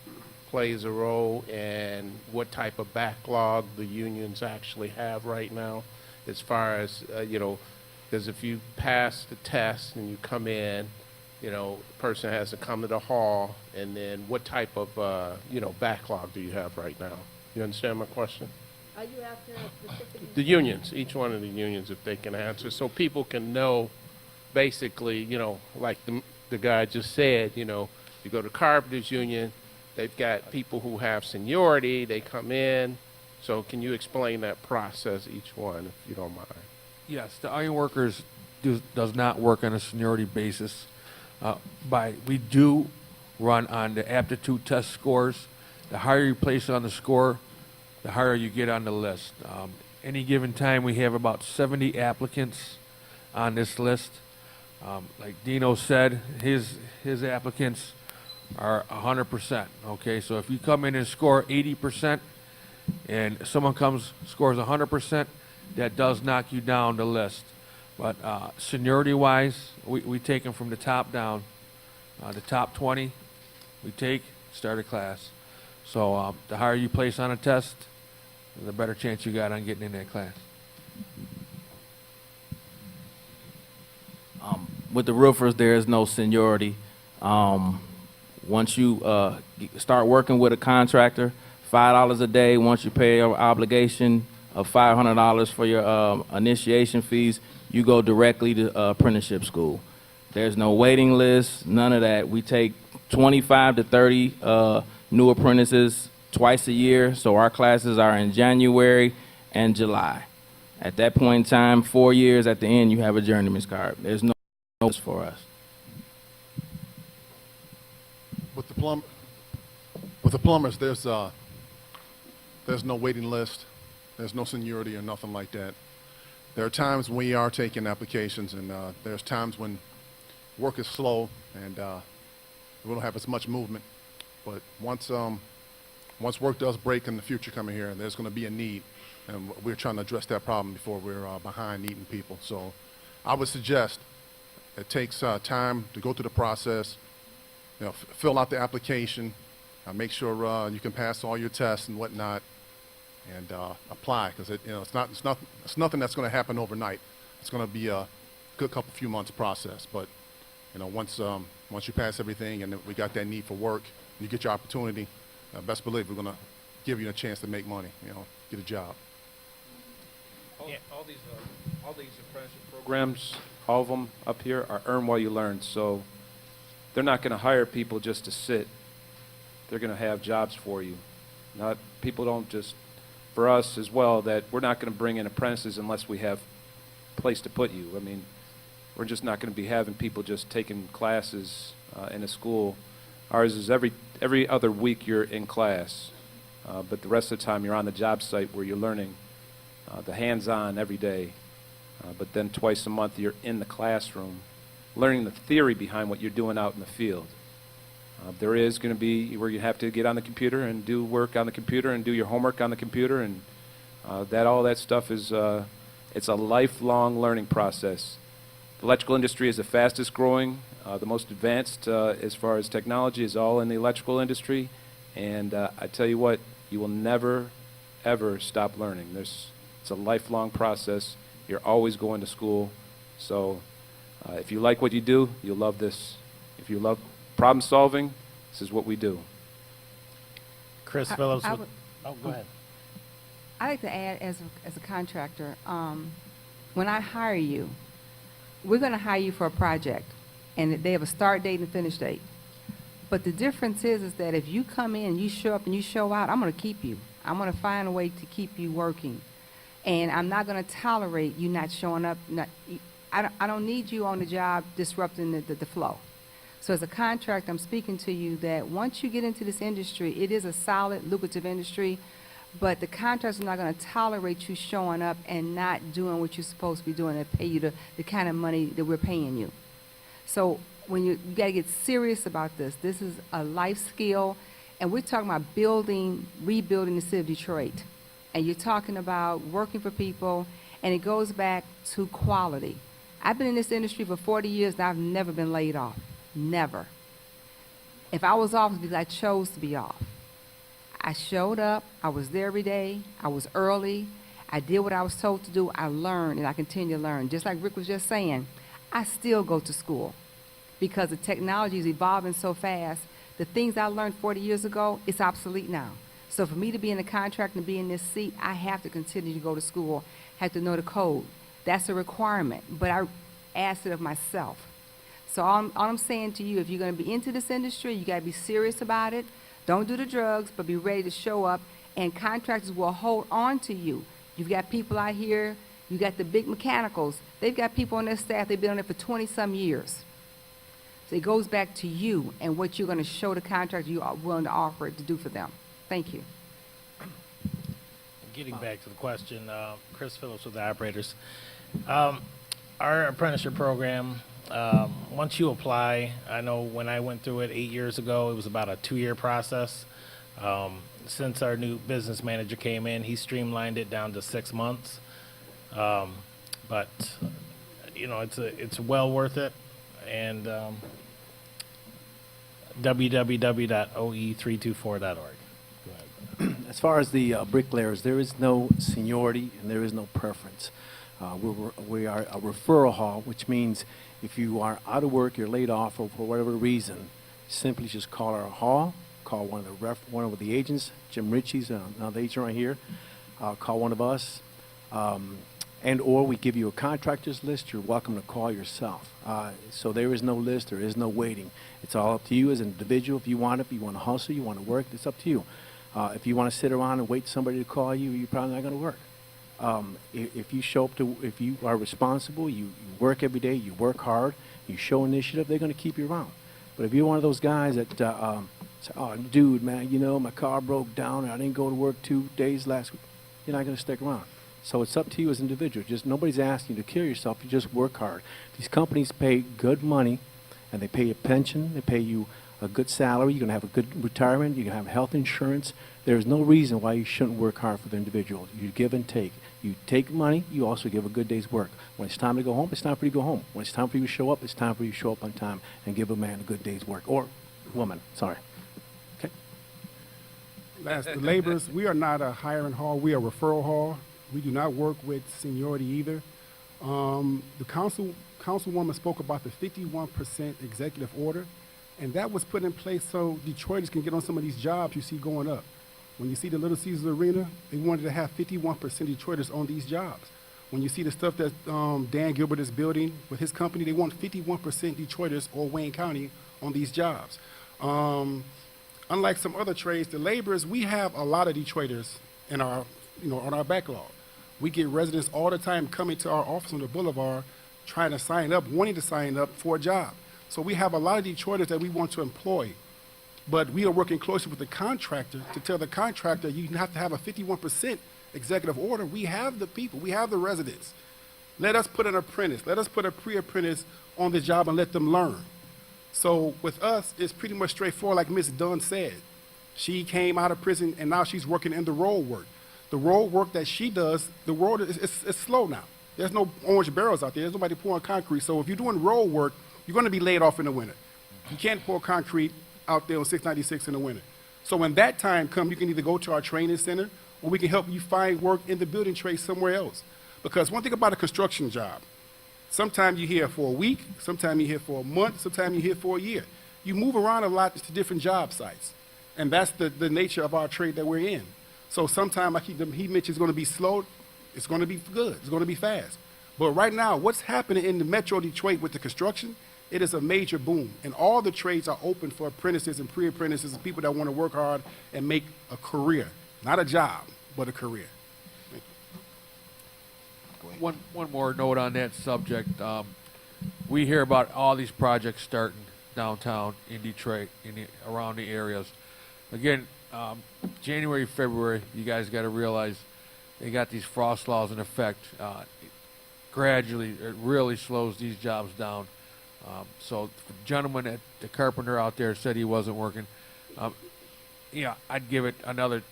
plays a role and what type of backlog the unions actually have right now as far as, because if you pass the test and you come in, the person has to come to the hall, and then what type of, backlog do you have right now? You understand my question? Are you asking a specific? The unions, each one of the unions, if they can answer, so people can know, basically, like the guy just said, you go to Carpenters Union, they've got people who have seniority, they come in. So can you explain that process, each one, if you don't mind? Yes, the ironworkers does not work on a seniority basis. We do run on the aptitude test scores. The higher you place on the score, the higher you get on the list. Any given time, we have about 70 applicants on this list. Like Dino said, his applicants are 100%. Okay, so if you come in and score 80%, and someone scores 100%, that does knock you down the list. But seniority-wise, we take them from the top down. The top 20, we start a class. So the higher you place on a test, the better chance you got on getting in that class. With the roofers, there is no seniority. Once you start working with a contractor, $5 a day. Once you pay your obligation of $500 for your initiation fees, you go directly to apprenticeship school. There's no waiting list, none of that. We take 25 to 30 new apprentices twice a year, so our classes are in January and July. At that point in time, 4 years at the end, you have a journeyman's card. There's no list for us. With the plumbers, there's no waiting list. There's no seniority or nothing like that. There are times when we are taking applications, and there's times when work is slow and we don't have as much movement. But once work does break in the future coming here, there's going to be a need, and we're trying to address that problem before we're behind needing people. So I would suggest it takes time to go through the process, fill out the application, make sure you can pass all your tests and whatnot, and apply, because it's nothing that's going to happen overnight. It's going to be a good few months process. But once you pass everything and we got that need for work, you get your opportunity, best believe we're going to give you a chance to make money, get a job. All these apprenticeship programs, all of them up here, are earn while you learn. So they're not going to hire people just to sit. They're going to have jobs for you. People don't just, for us as well, that we're not going to bring in apprentices unless we have a place to put you. I mean, we're just not going to be having people just taking classes in a school. Ours is every other week you're in class, but the rest of the time you're on the job site where you're learning the hands-on every day. But then twice a month you're in the classroom learning the theory behind what you're doing out in the field. There is going to be where you have to get on the computer and do work on the computer and do your homework on the computer, and all that stuff is it's a lifelong learning process. The electrical industry is the fastest growing, the most advanced as far as technology is all in the electrical industry, and I tell you what, you will never, ever stop learning. It's a lifelong process. You're always going to school, so if you like what you do, you'll love this. If you love problem solving, this is what we do. Chris I- Phillips. I with- would- oh, go ahead. I'd like to add, as a contractor, when I hire you, we're going to hire you for a project, and they have a start date and a finish date. But the difference is that if you come in, you show up and you show out, I'm going to keep you. I'm going to find a way to keep you working, and I'm not going to tolerate you not showing up. I don't need you on the job disrupting the flow. So as a contractor, I'm speaking to you that once you get into this industry, it is a solid, lucrative industry, but the contractors are not going to tolerate you showing up and not doing what you're supposed to be doing and pay you the kind of money that we're paying you. So when you got to get serious about this. This is a life skill, and we're talking about rebuilding the city of Detroit. And you're talking about working for people, and it goes back to quality. I've been in this industry for 40 years, and I've never been laid off. Never. If I was off, it's because I chose to be off. I showed up, I was there every day, I was early, I did what I was told to do, I learned, and I continue to learn. Just like Rick was just saying, I still go to school because the technology is evolving so fast. The things I learned 40 years ago, it's obsolete now. So for me to be in the contract and be in this seat, I have to continue to go to school, have to know the code. That's a requirement, but I asked it of myself. So all I'm saying to you, if you're going to be into this industry, you got to be serious about it. Don't do the drugs, but be ready to show up, and contractors will hold on to you. You've got people out here, you got the big mechanicals. They've got people on their staff, they've been on it for 20-some years. So it goes back to you and what you're going to show the contractor you are willing to offer it to do for them. Thank you. Getting back to the question, Chris Phillips with the operators. Our apprenticeship program, once you apply, I know when I went through it 8 years ago, it was about a 2-year process. Since our new business manager came in, he streamlined it down to 6 months. But you know, it's well worth it. And www.oe324.org. As far as the bricklayers, there is no seniority and there is no preference. We are a referral hall, which means if you are out of work, you're laid off, or for whatever reason, simply just call our hall, call one of the agents. Jim Ritchie's another agent right here. Call one of us, and or we give you a contractors list. You're welcome to call yourself. So there is no list, there is no waiting. It's all up to you as an individual. If you want to hustle, you want to work, it's up to you. If you want to sit around and wait for somebody to call you, you're probably not going to work. If you show up if you are responsible, you work every day, you work hard, you show initiative, they're going to keep you around. But if you're one of those guys that say, oh, dude, man, you know, my car broke down and I didn't go to work 2 days last week, you're not going to stick around. So it's up to you as an individual. Just nobody's asking you to kill yourself. You just work hard. These companies pay good money, and they pay you a pension. They pay you a good salary. You're going to have a good retirement. You're going to have health insurance. There's no reason why you shouldn't work hard for the individual. You give and take. You take money. You also give a good day's work. When it's time to go home, it's time for you to go home. When it's time for you to show up, it's time for you to show up on time and give a man a good day's work. Or woman, sorry. Okay. Last, the laborers, we are not a hiring hall. We are a referral hall. We do not work with seniority either. The councilwoman spoke about the 51% executive order, and that was put in place so Detroiters can get on some of these jobs you see going up. When you see the Little Caesars Arena, they wanted to have 51% Detroiters on these jobs. When you see the stuff that Dan Gilbert is building with his company, they want 51% Detroiters or Wayne County on these jobs. Unlike some other trades, the laborers, we have a lot of Detroiters in our, on our backlog. We get residents all the time coming to our office on the boulevard trying to sign up, wanting to sign up for a job. So we have a lot of Detroiters that we want to employ. But we are working closely with the contractor to tell the contractor you have to have a 51% executive order. We have the people, we have the residents. Let us put an apprentice, let us put a pre-apprentice on the job and let them learn. So with us, it's pretty much straightforward, like Ms. Dunn said. She came out of prison and now she's working in the road work. The road work that she does, the road is slow now. There's no orange barrels out there. There's nobody pouring concrete. So if you're doing road work, you're going to be laid off in the winter. You can't pour concrete out there on 696 in the winter. So when that time comes, you can either go to our training center or we can help you find work in the building trade somewhere else. Because one thing about a construction job, sometimes you're here for a week, sometimes you're here for a month, sometimes you're here for a year. You move around a lot to different job sites. And that's the nature of our trade that we're in. So sometimes, like he mentioned, it's going to be slow, it's going to be good, it's going to be fast. But right now, what's happening in the Metro Detroit with the construction, it is a major boom. And all the trades are open for apprentices and pre-apprentices and people that want to work hard and make a career. Not a job, but a career. Thank you. One more note on that subject. We hear about all these projects starting downtown in Detroit, around the areas. Again, January, February, you guys got to realize they got these frost laws in effect. Gradually, it really slows these jobs down. So the gentleman at the carpenter out there said he wasn't working. I'd give it another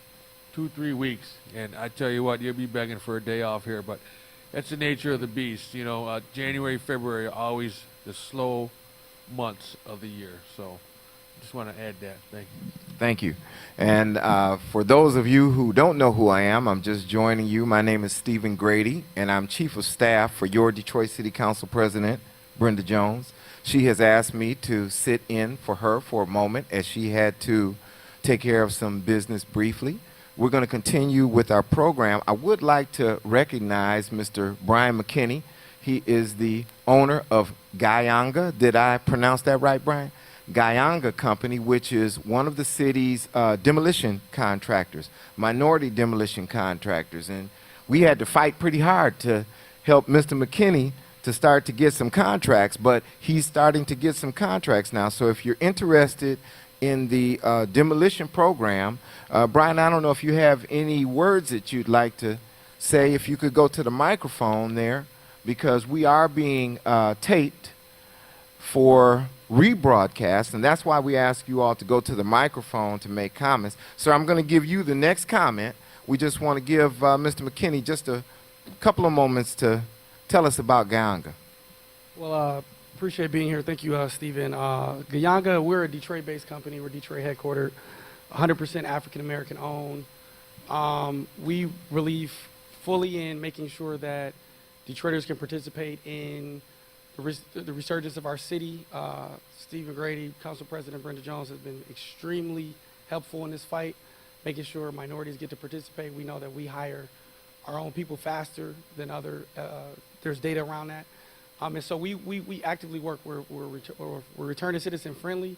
2-3 weeks, and I tell you what, you'll be begging for a day off here. But that's the nature of the beast. January, February are always the slow months of the year. So just want to add that. Thank you. Thank you. And for those of you who don't know who I am, I'm just joining you. My name is Stephen Grady, and I'm Chief of Staff for your Detroit City Council President, Brenda Jones. She has asked me to sit in for her for a moment as she had to take care of some business briefly. We're going to continue with our program. I would like to recognize Mr. Brian McKinney. He is the owner of Guyanga. Did I pronounce that right, Brian? Guyanga Company, which is one of the city's demolition contractors, minority demolition contractors. And we had to fight pretty hard to help Mr. McKinney to start to get some contracts, but he's starting to get some contracts now. So if you're interested in the demolition program, Brian, I don't know if you have any words that you'd like to say. If you could go to the microphone there, because we are being taped for rebroadcast, and that's why we ask you all to go to the microphone to make comments. So I'm going to give you the next comment. We just want to give Mr. McKinney just a couple of moments to tell us about Guyanga. Well, appreciate being here. Thank you, Stephen. Guyanga, we're a Detroit-based company. We're Detroit headquartered, 100% African-American owned. We believe fully in making sure that Detroiters can participate in the resurgence of our city. Stephen Grady, Council President Brenda Jones, has been extremely helpful in this fight, making sure minorities get to participate. We know that we hire our own people faster than there's data around that. And so we actively work. We're return to citizen friendly.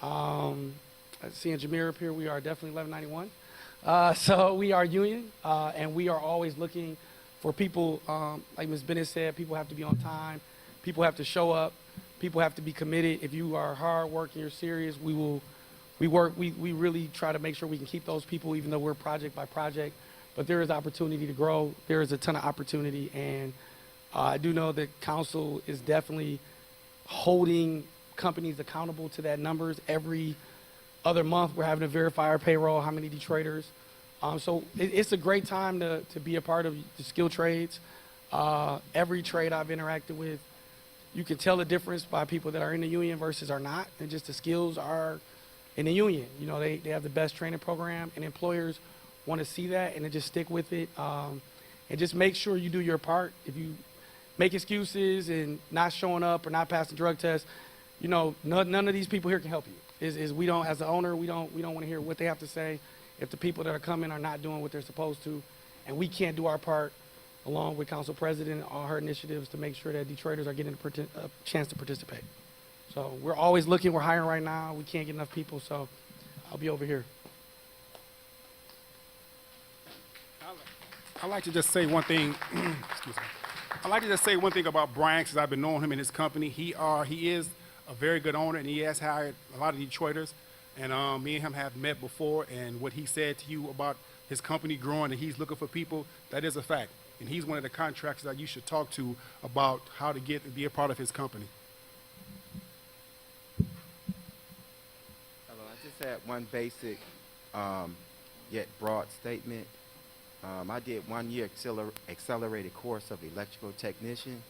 Seeing Jameer up here, we are definitely 1191. So we are union, and we are always looking for people, like Ms. Bennett said, people have to be on time. People have to show up. People have to be committed. If you are hard working, you're serious, we really try to make sure we can keep those people, even though we're project by project. But there is opportunity to grow. There is a ton of opportunity, and I do know that council is definitely holding companies accountable to that numbers. Every other month, we're having to verify our payroll, how many Detroiters. So it's a great time to be a part of the skilled trades. Every trade I've interacted with, you can tell the difference by people that are in the union versus are not, and just the skills are in the union. They have the best training program, and employers want to see that and then just stick with it. And just make sure you do your part. If you make excuses and not showing up or not passing drug tests, none of these people here can help you. We don't, as the owner, we don't want to hear what they have to say if the people that are coming are not doing what they're supposed to, and we can't do our part along with Council President and all her initiatives to make sure that Detroiters are getting a chance to participate. So we're always looking. We're hiring right now. We can't get enough people, so I'll be over here. I'd like to just say one thing. Excuse me. I'd like to just say one thing about Brian, because I've been knowing him and his company. He is a very good owner, and he has hired a lot of Detroiters. And me and him have met before, and what he said to you about his company growing and he's looking for people, that is a fact. and he's one of the contractors that you should talk to about how to get and be a part of his company. Hello, I just had one basic yet broad statement. I did 1 year accelerated course of electrical technician,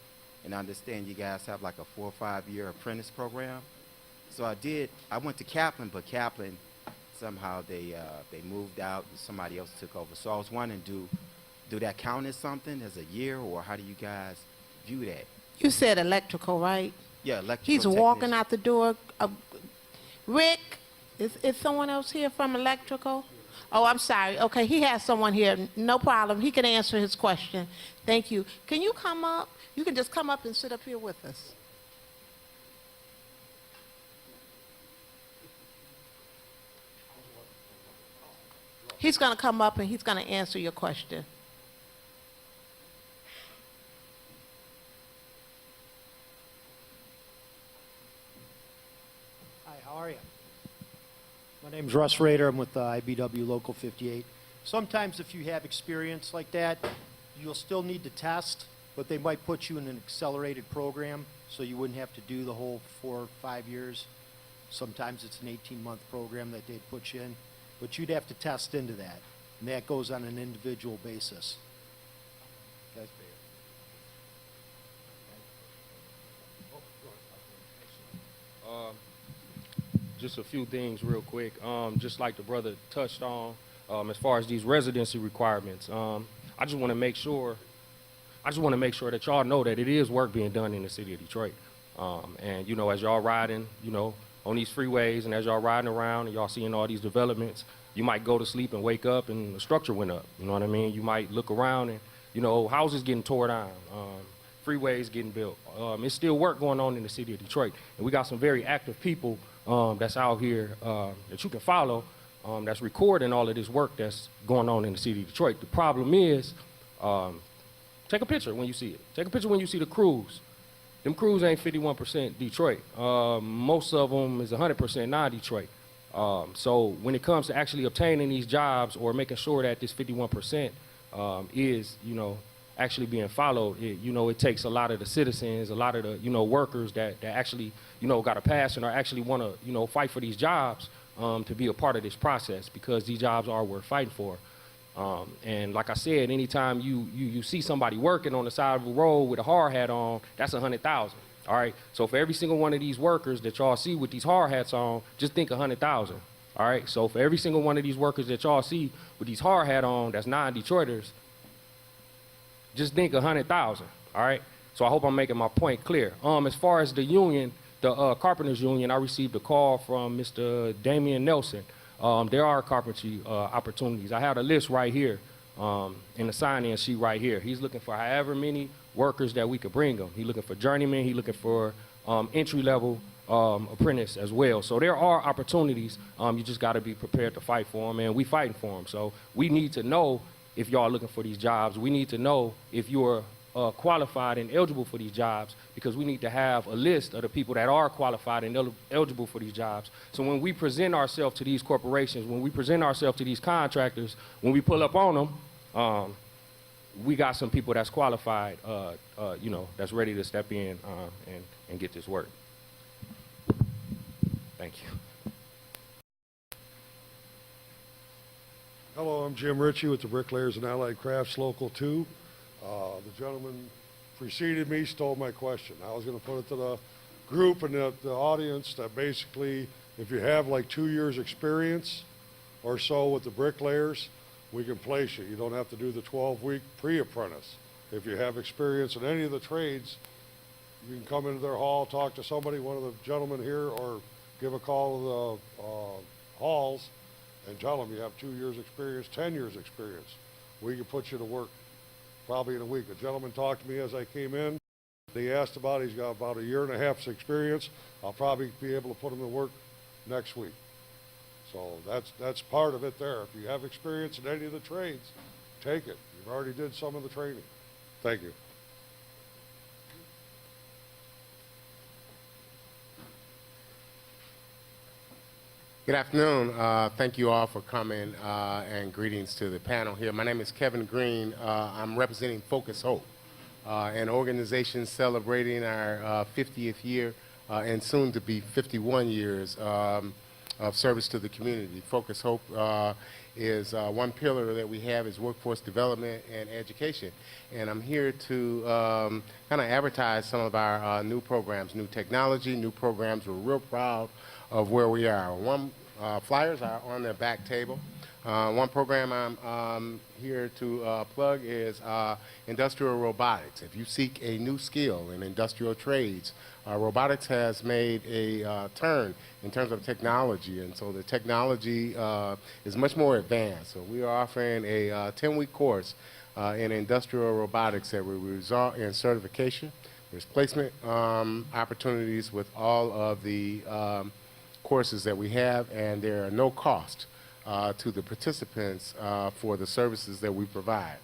and I understand you guys have like a 4 or 5 year apprentice program. So I went to Kaplan, but Kaplan, somehow they moved out and somebody else took over. So I was wondering, do that count as something, as a year, or how do you guys view that? You said electrical, right? Yeah, electrical He's walking technician. out the door. Rick, is someone else here from electrical? Oh, I'm sorry. Okay, he has someone here. No problem. He can answer his question. Thank you. Can you come up? You can just come up and sit up here with us. He's going to come up and he's going to answer your question. Hi, how are you? My name's Russ Rader. I'm with IBW Local 58. Sometimes if you have experience like that, you'll still need to test, but they might put you in an accelerated program so you wouldn't have to do the whole 4 or 5 years. Sometimes it's an 18-month program that they'd put you in, but you'd have to test into that, and that goes on an individual basis. Okay? Just a few things real quick. Just like the brother touched on, as far as these residency requirements, I just want to make sure that y'all know that it is work being done in the city of Detroit. And, you know, as y'all riding, you know, on these freeways and as y'all riding around and y'all seeing all these developments, you might go to sleep and wake up and the structure went up. You know what I mean? You might look around and, you know, houses getting tore down, freeways getting built. It's still work going on in the city of Detroit. And we got some very active people that's out here that you can follow that's recording all of this work that's going on in the city of Detroit. The problem is, take a picture when you see it. Take a picture when you see the crews. Them crews ain't 51% Detroit. Most of them is 100% non-Detroit. So when it comes to actually obtaining these jobs or making sure that this 51% is, you know, actually being followed, you know, it takes a lot of the citizens, a lot of the, you know, workers that actually, you know, got a passion or actually want to, you know, fight for these jobs to be a part of this process, because these jobs are worth fighting for. And like I said, anytime you see somebody working on the side of a road with a hard hat on, that's 100,000. All right. So for every single one of these workers that y'all see with these hard hats on, just think 100,000. All right. So for every single one of these workers that y'all see with these hard hat on, that's non-Detroiters, just think 100,000. All right. So I hope I'm making my point clear. As far as the union, the Carpenters Union, I received a call from Mr. Damian Nelson. There are carpentry opportunities. I have a list right here in the sign-in sheet right here. He's looking for however many workers that we could bring him. He's looking for journeymen. He's looking for entry-level apprentice as well. So there are opportunities. You just got to be prepared to fight for them, and we fighting for them. So we need to know if y'all looking for these jobs. We need to know if you're qualified and eligible for these jobs, because we need to have a list of the people that are qualified and eligible for these jobs. So when we present ourselves to these corporations, when we present ourselves to these contractors, when we pull up on them, we got some people that's qualified, you know, that's ready to step in and get this work. Thank you. Hello, I'm Jim Ritchie with the Bricklayers and Allied Crafts Local 2. The gentleman preceded me stole my question. I was going to put it to the group and the audience that basically, if you have like 2 years experience or so with the bricklayers, we can place you. You don't have to do the 12-week pre-apprentice. If you have experience in any of the trades, you can come into their hall, talk to somebody, one of the gentlemen here, or give a call to the halls and tell them you have 2 years experience, 10 years experience. We can put you to work probably in a week. A gentleman talked to me as I came in. They asked about it. He's got about 1.5 years experience. I'll probably be able to put him to work next week. So that's part of it there. If you have experience in any of the trades, take it. You've already did some of the training. Thank you. Good afternoon. Thank you all for coming and greetings to the panel here. My name is Kevin Green. I'm representing Focus Hope, an organization celebrating our 50th year and soon to be 51 years of service to the community. Focus Hope is one pillar that we have is workforce development and education. And I'm here to kind of advertise some of our new programs, new technology, new programs. We're real proud of where we are. One flyers are on the back table. One program I'm here to plug is industrial robotics. If you seek a new skill in industrial trades, robotics has made a turn in terms of technology, and so the technology is much more advanced. So we are offering a 10-week course in industrial robotics that will result in certification. There's placement opportunities with all of the courses that we have, and there are no cost to the participants for the services that we provide.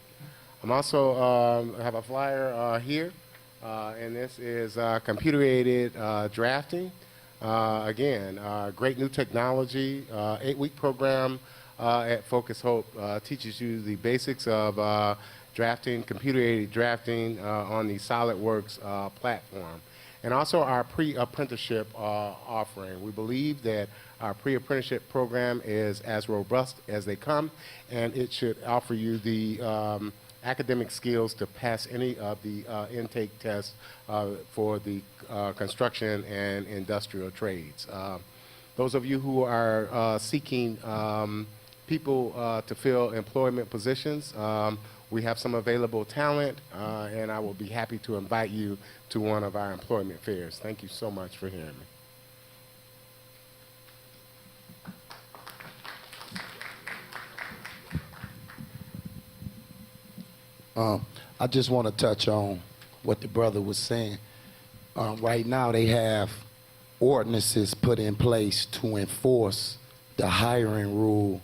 I'm also have a flyer here, and this is computer-aided drafting. Again, great new technology, 8-week program at Focus Hope teaches you the basics of drafting, computer-aided drafting on the SolidWorks platform. And also our pre-apprenticeship offering. We believe that our pre-apprenticeship program is as robust as they come, and it should offer you the academic skills to pass any of the intake tests for the construction and industrial trades. Those of you who are seeking people to fill employment positions, we have some available talent, and I will be happy to invite you to one of our employment fairs. Thank you so much for hearing me. I just want to touch on what the brother was saying. Right now they have ordinances put in place to enforce the hiring rule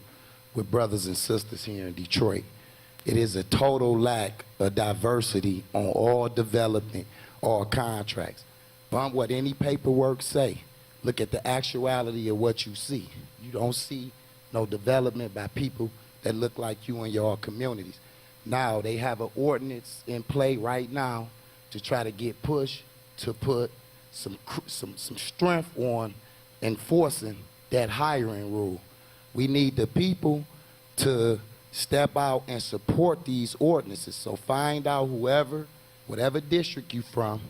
with brothers and sisters here in Detroit. It is a total lack of diversity on all development, all contracts. Bump what any paperwork say. Look at the actuality of what you see. You don't see no development by people that look like you in your communities. Now they have an ordinance in play right now to try to get pushed to put some strength on enforcing that hiring rule. We need the people to step out and support these ordinances. So find out whatever district you're from,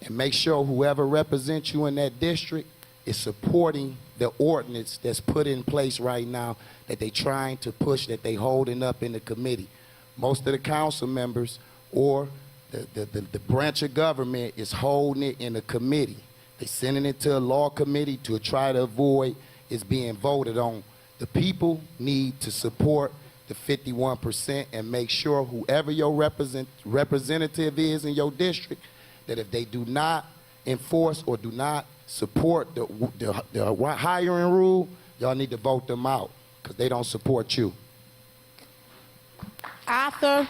and make sure whoever represents you in that district is supporting the ordinance that's put in place right now that they're trying to push, that they holding up in the committee. Most of the council members or the branch of government is holding it in a committee. They're sending it to a law committee to try to avoid it's being voted on. The people need to support the 51% and make sure whoever your representative is in your district, that if they do not enforce or do not support the hiring rule, y'all need to vote them out because they don't support you. Arthur.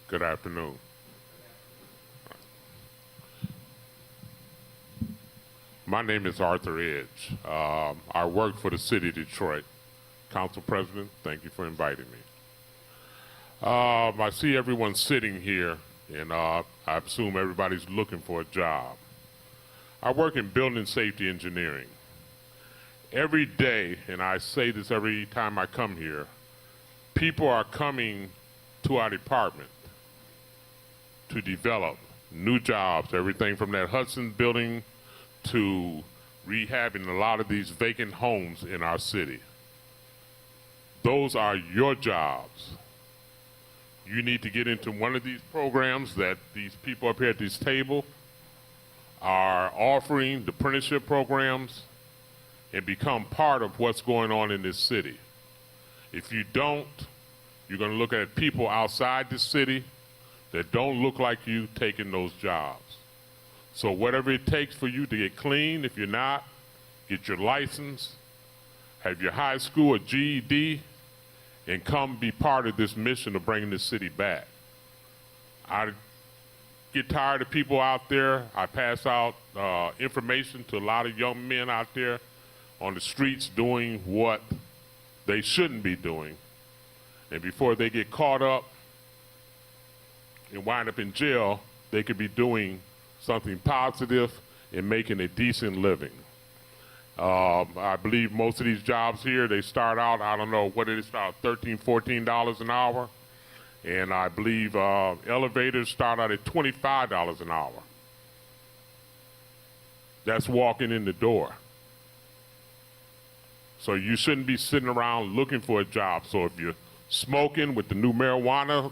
Good afternoon. My name is Arthur Edge. I work for the city of Detroit. Council President, thank you for inviting me. I see everyone sitting here, and I assume everybody's looking for a job. I work in building safety engineering. Every day, and I say this every time I come here, people are coming to our department to develop new jobs, everything from that Hudson building to rehabbing a lot of these vacant homes in our city. Those are your jobs. You need to get into one of these programs that these people up here at this table are offering, the apprenticeship programs, and become part of what's going on in this city. If you don't, You're going to look at people outside the city that don't look like you taking those jobs. So whatever it takes for you to get clean, if you're not, get your license, have your high school or GED, and come be part of this mission of bringing this city back. I get tired of people out there. I pass out information to a lot of young men out there on the streets doing what they shouldn't be doing. And before they get caught up and wind up in jail, they could be doing something positive and making a decent living. I believe most of these jobs here, they start out, I don't know, what did it start, $13, $14 an hour? And I believe elevators start out at $25 an hour. That's walking in the door. So you shouldn't be sitting around looking for a job. So if you're smoking with the new marijuana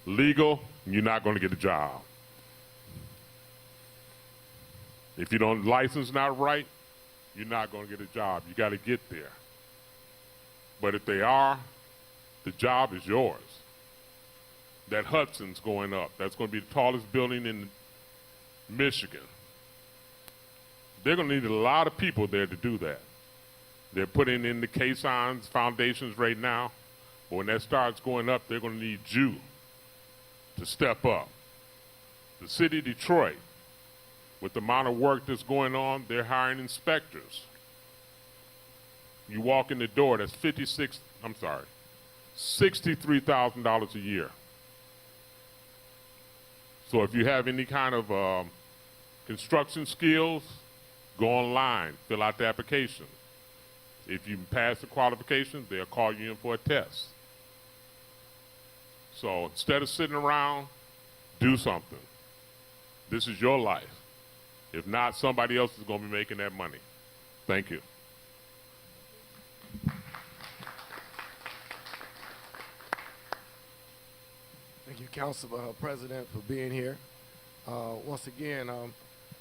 legal, you're not going to get a job. If you don't license not right, you're not going to get a job. You got to get there. But if they are, the job is yours. That Hudson's going up. That's going to be the tallest building in Michigan. They're going to need a lot of people there to do that. They're putting in the caissons, foundations right now. But when that starts going up, they're going to need you to step up. The city of Detroit, with the amount of work that's going on, they're hiring inspectors. You walk in the door, that's $63,000 a year. So if you have any kind of construction skills, go online, fill out the application. If you pass the qualifications, they'll call you in for a test. So instead of sitting around, do something. This is your life. If not, somebody else is going to be making that money. Thank you. Thank you, Council President, for being here. Once again,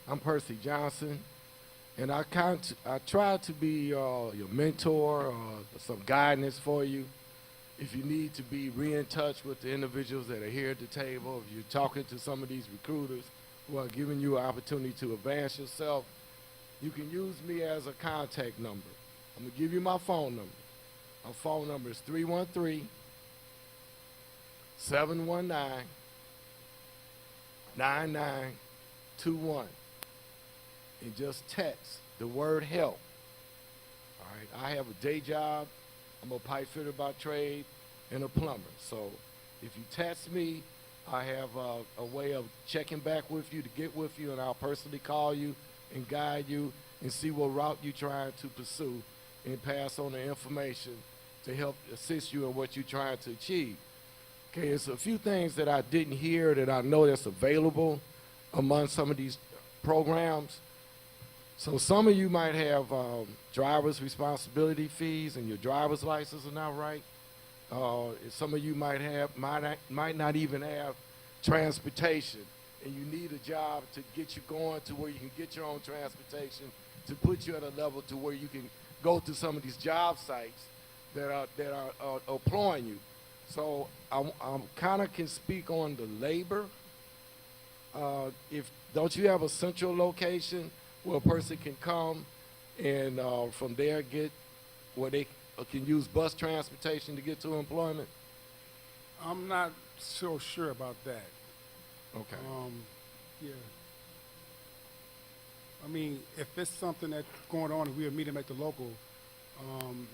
I'm Percy Johnson, and I try to be your mentor, some guidance for you. If you need to be in touch with the individuals that are here at the table, if you're talking to some of these recruiters who are giving you an opportunity to advance yourself, you can use me as a contact number. I'm going to give you my phone number. My phone number is 313-719-9921. And just text the word help. All right, I have a day job. I'm a pipe fitter by trade and a plumber. So if you text me, I have a way of checking back with you, to get with you, and I'll personally call you and guide you and see what route you're trying to pursue and pass on the information to help assist you in what you're trying to achieve. Okay, it's a few things that I didn't hear that I know that's available among some of these programs. So some of you might have driver's responsibility fees and your driver's license is not right. Some of you might not even have transportation, and you need a job to get you going to where you can get your own transportation to put you at a level to where you can go to some of these job sites that are employing you. So I'm kind of can speak on the labor. Don't you have a central location where a person can come and from there get where they can use bus transportation to get to employment? I'm not so sure about that. Okay. Yeah. I mean, if it's something that's going on and we'll meet them at the local,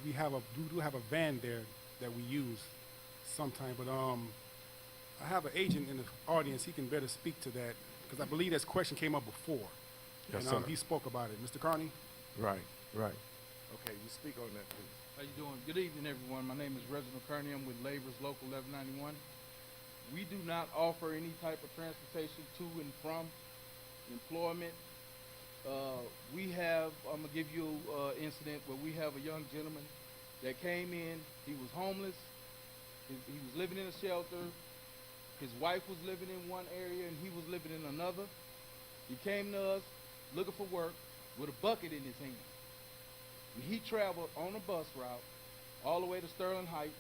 we do have a van there that we use sometime. But I have an agent in the audience. He can better speak to that because I believe this question came up before. Yes, and sir. he spoke about it. Mr. Carney? Right. Okay, you speak on that, please. How you doing? Good evening, everyone. My name is Reginald Kearney. I'm with Labor's Local 1191. We do not offer any type of transportation to and from employment. I'm gonna give you an incident where we have a young gentleman that came in. He was homeless. He was living in a shelter. His wife was living in one area and he was living in another. He came to us looking for work with a bucket in his hand. And he traveled on a bus route all the way to Sterling Heights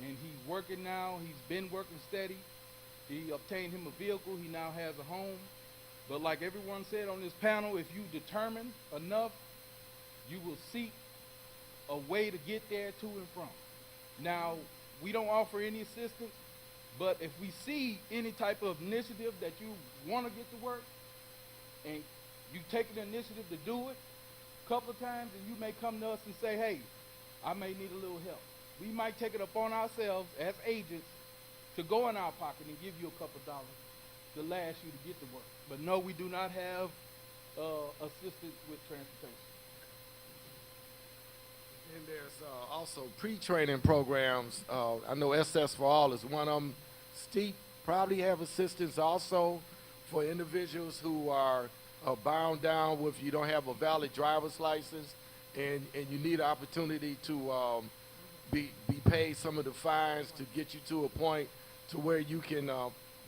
and he's working now. He's been working steady. He obtained him a vehicle. He now has a home. But like everyone said on this panel, if you determine enough, you will seek a way to get there to and from. Now, we don't offer any assistance, but if we see any type of initiative that you want to get to work, and you take the initiative to do it a couple of times, and you may come to us and say, hey, I may need a little help. We might take it upon ourselves as agents to go in our pocket and give you a couple dollars to last you to get to work. But no, we do not have assistance with transportation. And there's also pre-training programs. I know SS for All is one of them. Steep probably have assistance also for individuals who are bound down with you don't have a valid driver's license and you need an opportunity to be paid some of the fines to get you to a point to where you can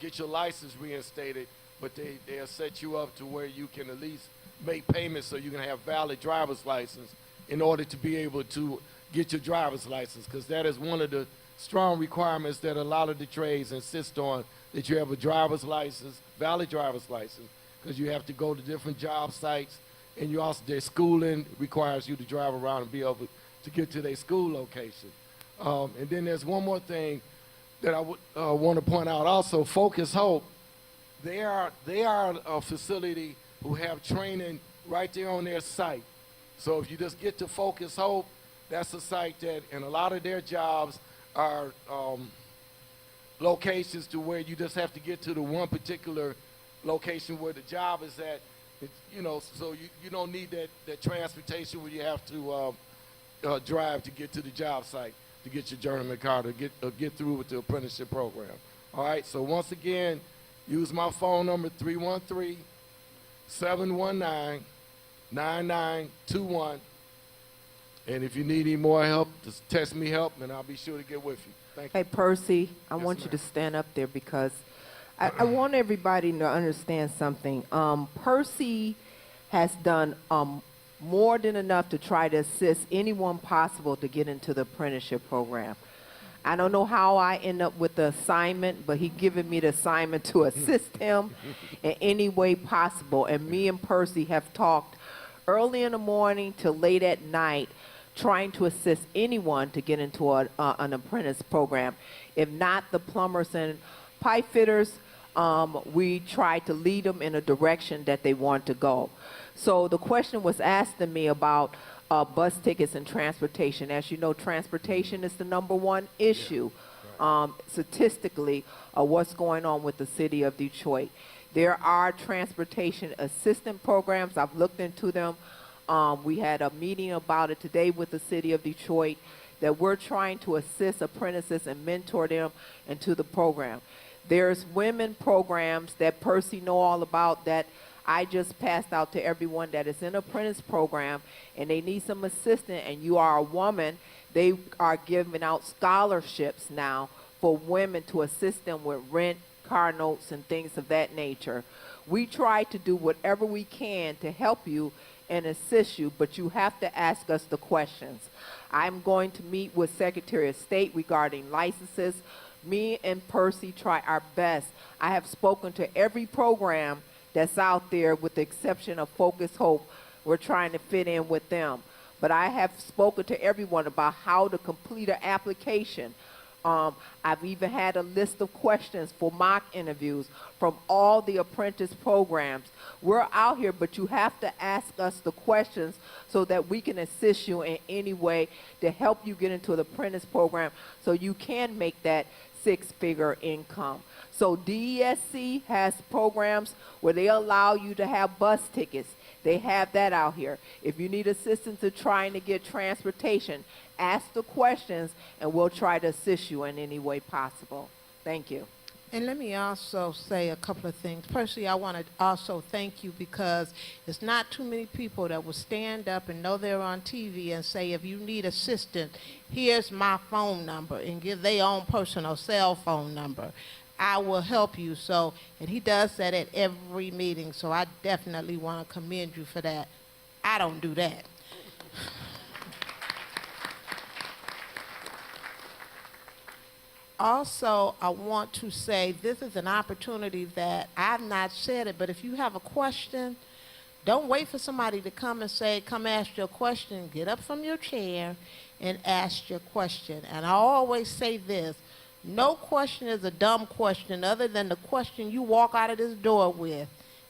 get your license reinstated, but they'll set you up to where you can at least make payments so you can have valid driver's license in order to be able to get your driver's license, because that is one of the strong requirements that a lot of the trades insist on, that you have a driver's license, valid driver's license, because you have to go to different job sites, and you also, their schooling requires you to drive around and be able to get to their school location. And then there's one more thing that I would want to point out also. Focus Hope, they are a facility who have training right there on their site. So if you just get to Focus Hope, that's a site that, and a lot of their jobs are locations to where you just have to get to the one particular location where the job is at. You know, so you don't need that transportation where you have to drive to get to the job site to get your journeyman car to get through with the apprenticeship program. All right, so once again, use my phone number 313-719-9921. And if you need any more help, just text me help and I'll be sure to get with you. Thank you. Hey, Percy, I Yes, want you ma'am. to stand up there because I want everybody to understand something. Percy has done more than enough to try to assist anyone possible to get into the apprenticeship program. I don't know how I end up with the assignment, but he given me the assignment to assist him in any way possible. And me and Percy have talked early in the morning to late at night trying to assist anyone to get into an apprentice program. If not the plumbers and pipe fitters, we try to lead them in a direction that they want to go. So the question was asked to me about bus tickets and transportation. As you know, transportation is the #1 issue statistically what's going on with the city of Detroit. There are transportation assistant programs. I've looked into them. We had a meeting about it today with the city of Detroit that we're trying to assist apprentices and mentor them into the program. There's women programs that Percy know all about that I just passed out to everyone that is in apprentice program and they need some assistance and you are a woman. They are giving out scholarships now for women to assist them with rent, car notes, and things of that nature. We try to do whatever we can to help you and assist you, but you have to ask us the questions. I'm going to meet with Secretary of State regarding licenses. Me and Percy try our best. I have spoken to every program that's out there with the exception of Focus Hope. We're trying to fit in with them. But I have spoken to everyone about how to complete an application. I've even had a list of questions for mock interviews from all the apprentice programs. We're out here, but you have to ask us the questions so that we can assist you in any way to help you get into the apprentice program so you can make that six-figure income. So DESC has programs where they allow you to have bus tickets. They have that out here. If you need assistance in trying to get transportation, ask the questions and we'll try to assist you in any way possible. Thank you. And let me also say a couple of things. Personally, I want to also thank you because it's not too many people that will stand up and know they're on TV and say, if you need assistance, here's my phone number, and give their own personal cell phone number. I will help you. So, and he does that at every meeting, so I definitely want to commend you for that. I don't do that. Also, I want to say this is an opportunity that I've not said it, but if you have a question, don't wait for somebody to come and say, come ask your question. Get up from your chair and ask your question. And I always say this, no question is a dumb question other than the question you walk out of this door with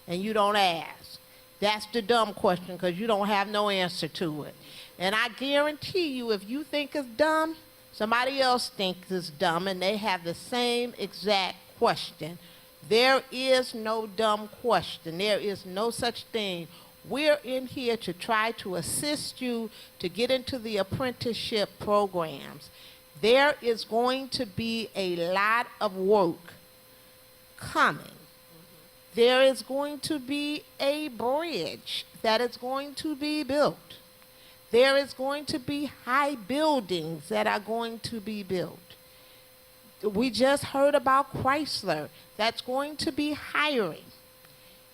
and you don't ask. That's the dumb question because you don't have no answer to it. And I guarantee you, if you think it's dumb, somebody else thinks it's dumb and they have the same exact question. There is no dumb question. There is no such thing. We're in here to try to assist you to get into the apprenticeship programs. There is going to be a lot of work coming. There is going to be a bridge that is going to be built. There is going to be high buildings that are going to be built. We just heard about Chrysler that's going to be hiring.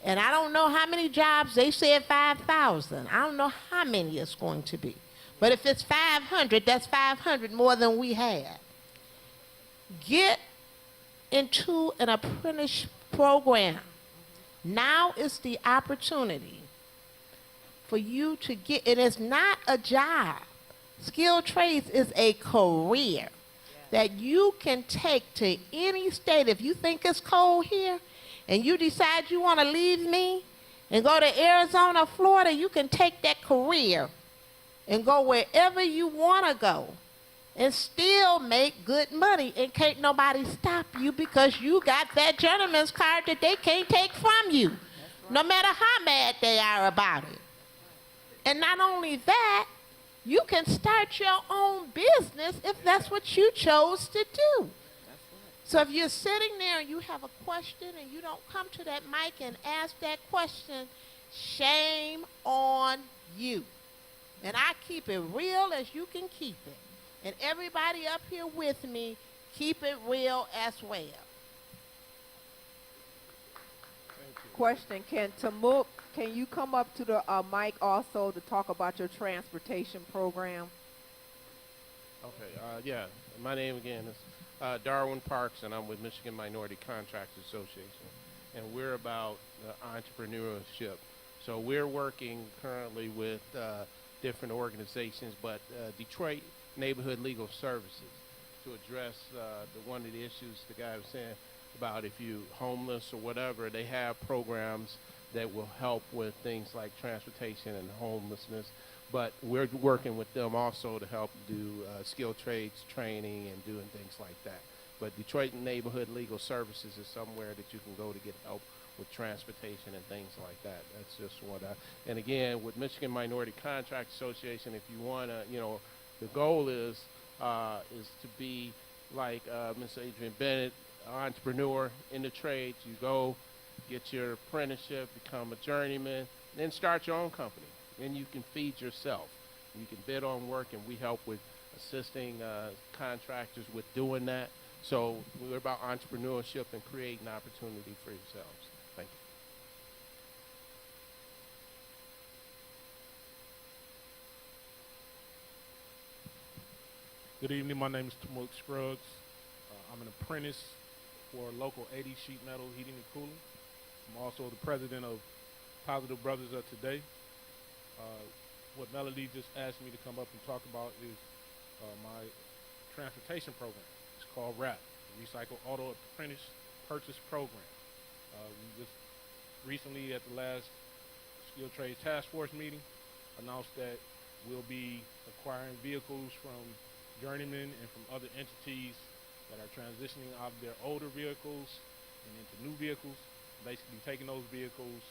And I don't know how many jobs, they said 5,000. I don't know how many it's going to be. But if it's 500, that's 500 more than we had. Get into an apprentice program. Now is the opportunity for you to get, and it's not a job. Skilled trades is a career that you can take to any state. If you think it's cold here and you decide you want to leave me and go to Arizona, Florida, you can take that career and go wherever you want to go and still make good money, and can't nobody stop you because you got that gentleman's card that they can't take from you, no matter how mad they are about it. And not only that, you can start your own business if that's what you chose to do. So if you're sitting there and you have a question and you don't come to that mic and ask that question, shame on you. And I keep it real as you can keep it. And everybody up here with me, keep it real as well. Question, can Tamuk, can you come up to the mic also to talk about your transportation program? Okay, yeah, my name again is Darwin Parks, and I'm with Michigan Minority Contractors Association, and we're about entrepreneurship. So we're working currently with different organizations, but Detroit Neighborhood Legal Services to address one of the issues the guy was saying about if you're homeless or whatever. They have programs that will help with things like transportation and homelessness, but we're working with them also to help do skilled trades training and doing things like that. But Detroit Neighborhood Legal Services is somewhere that you can go to get help with transportation and things like that. That's just what and again, with Michigan Minority Contract Association, if you want to, the goal is to be like Ms. Adrian Bennett, entrepreneur in the trades. You go, get your apprenticeship, become a journeyman, then start your own company. Then you can feed yourself. You can bid on work, and we help with assisting contractors with doing that. So we're about entrepreneurship and creating opportunity for yourselves. Thank you. Good evening. My name is Tamuk Scruggs. I'm an apprentice for local 80 Sheet Metal Heating and Cooling. I'm also the president of Positive Brothers of Today. What Melody just asked me to come up and talk about is my transportation program. It's called RAP, the Recycle Auto Apprentice Purchase Program. We just recently at the last Skilled Trades Task Force meeting announced that we'll be acquiring vehicles from journeymen and from other entities that are transitioning out of their older vehicles and into new vehicles, basically taking those vehicles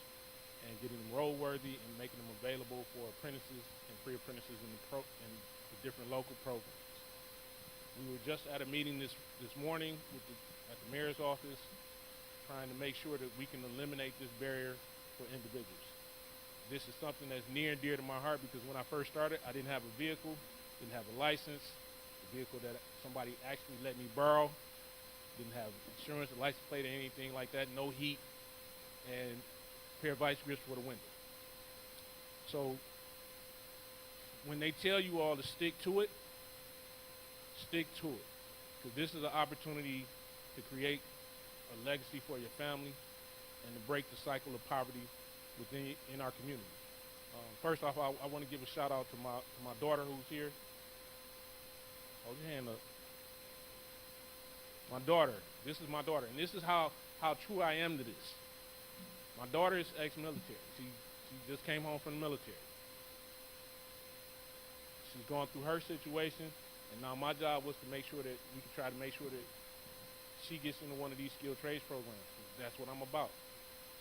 and getting them roadworthy and making them available for apprentices and pre-apprentices in the different local programs. We were just at a meeting this morning at the mayor's office trying to make sure that we can eliminate this barrier for individuals. This is something that's near and dear to my heart because when I first started, I didn't have a vehicle, didn't have a license. The vehicle that somebody actually let me borrow didn't have insurance, a license plate, or anything like that, no heat, and a pair of vice grips for the window. So when they tell you all to stick to it, stick to it. because this is an opportunity to create a legacy for your family and to break the cycle of poverty in our community. First off, I want to give a shout out to my daughter who's here. Hold your hand up. My daughter. This is my daughter, and this is how true I am to this. My daughter is ex-military. She just came home from the military. She's going through her situation, and now my job was to make sure that we could try to make sure that she gets into one of these skilled trades programs. That's what I'm about.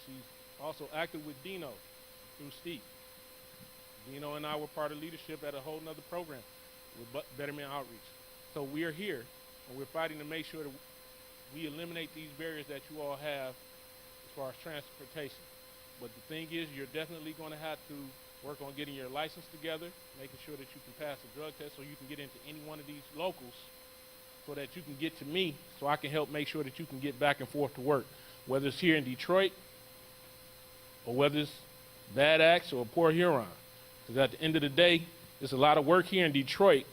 She's also active with Dino through Steve. Dino and I were part of leadership at a whole nother program with Betterment Outreach. So we are here, and we're fighting to make sure that we eliminate these barriers that you all have as far as transportation. But the thing is, you're definitely going to have to work on getting your license together, making sure that you can pass a drug test so you can get into any one of these locals so that you can get to me so I can help make sure that you can get back and forth to work, whether it's here in Detroit or whether it's Bad Axe or Port Huron. Because at the end of the day, there's a lot of work here in Detroit,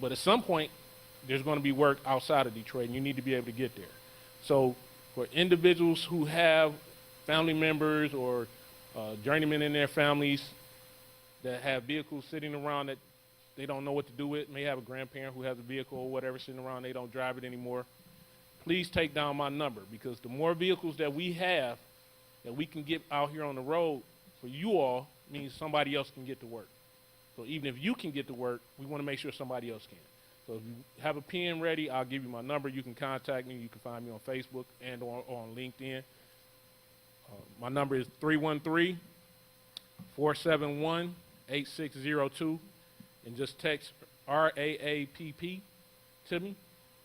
but at some point, there's going to be work outside of Detroit, and you need to be able to get there. So for individuals who have family members or journeymen in their families that have vehicles sitting around that they don't know what to do with, may have a grandparent who has a vehicle or whatever sitting around, they don't drive it anymore, please take down my number, because the more vehicles that we have that we can get out here on the road for you all means somebody else can get to work. So even if you can get to work, we want to make sure somebody else can. So if you have a pen ready, I'll give you my number. You can contact me. You can find me on Facebook and on LinkedIn. My number is 313-471-8602. And just text RAAPP to me.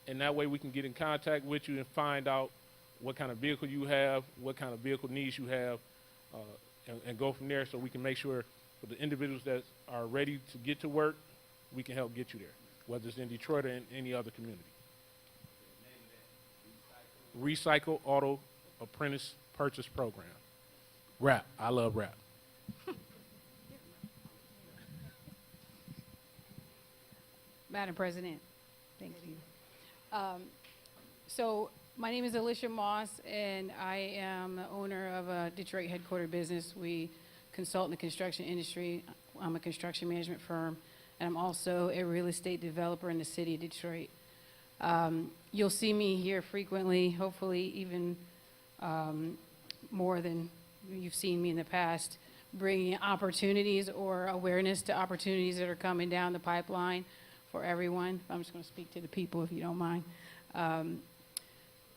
And that way we can get in contact with you and find out what kind of vehicle you have, what kind of vehicle needs you have, and go from there so we can make sure for the individuals that are ready to get to work, we can help get you there, whether it's in Detroit or in any other community. Recycle Auto Apprentice Purchase Program. Rap. I love rap. Madam President, thank you. So my name is Alicia Moss, and I am the owner of a Detroit headquartered business. We consult in the construction industry. I'm a construction management firm, and I'm also a real estate developer in the city of Detroit. You'll see me here frequently, hopefully even more than you've seen me in the past, bringing opportunities or awareness to opportunities that are coming down the pipeline for everyone. I'm just going to speak to the people if you don't mind.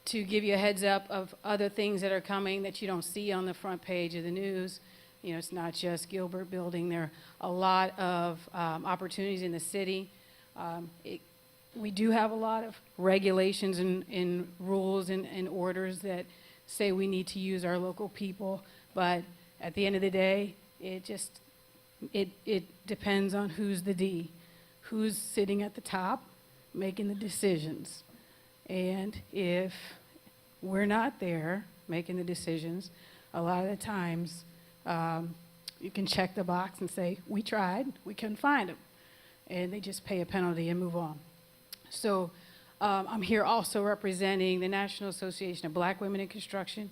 To give you a heads up of other things that are coming that you don't see on the front page of the news. You know, it's not just Gilbert Building. There are a lot of opportunities in the city. We do have a lot of regulations and rules and orders that say we need to use our local people, but at the end of the day, it depends on who's the D, who's sitting at the top making the decisions. And if we're not there making the decisions, a lot of the times you can check the box and say, we tried, we couldn't find them. And they just pay a penalty and move on. So I'm here also representing the National Association of Black Women in Construction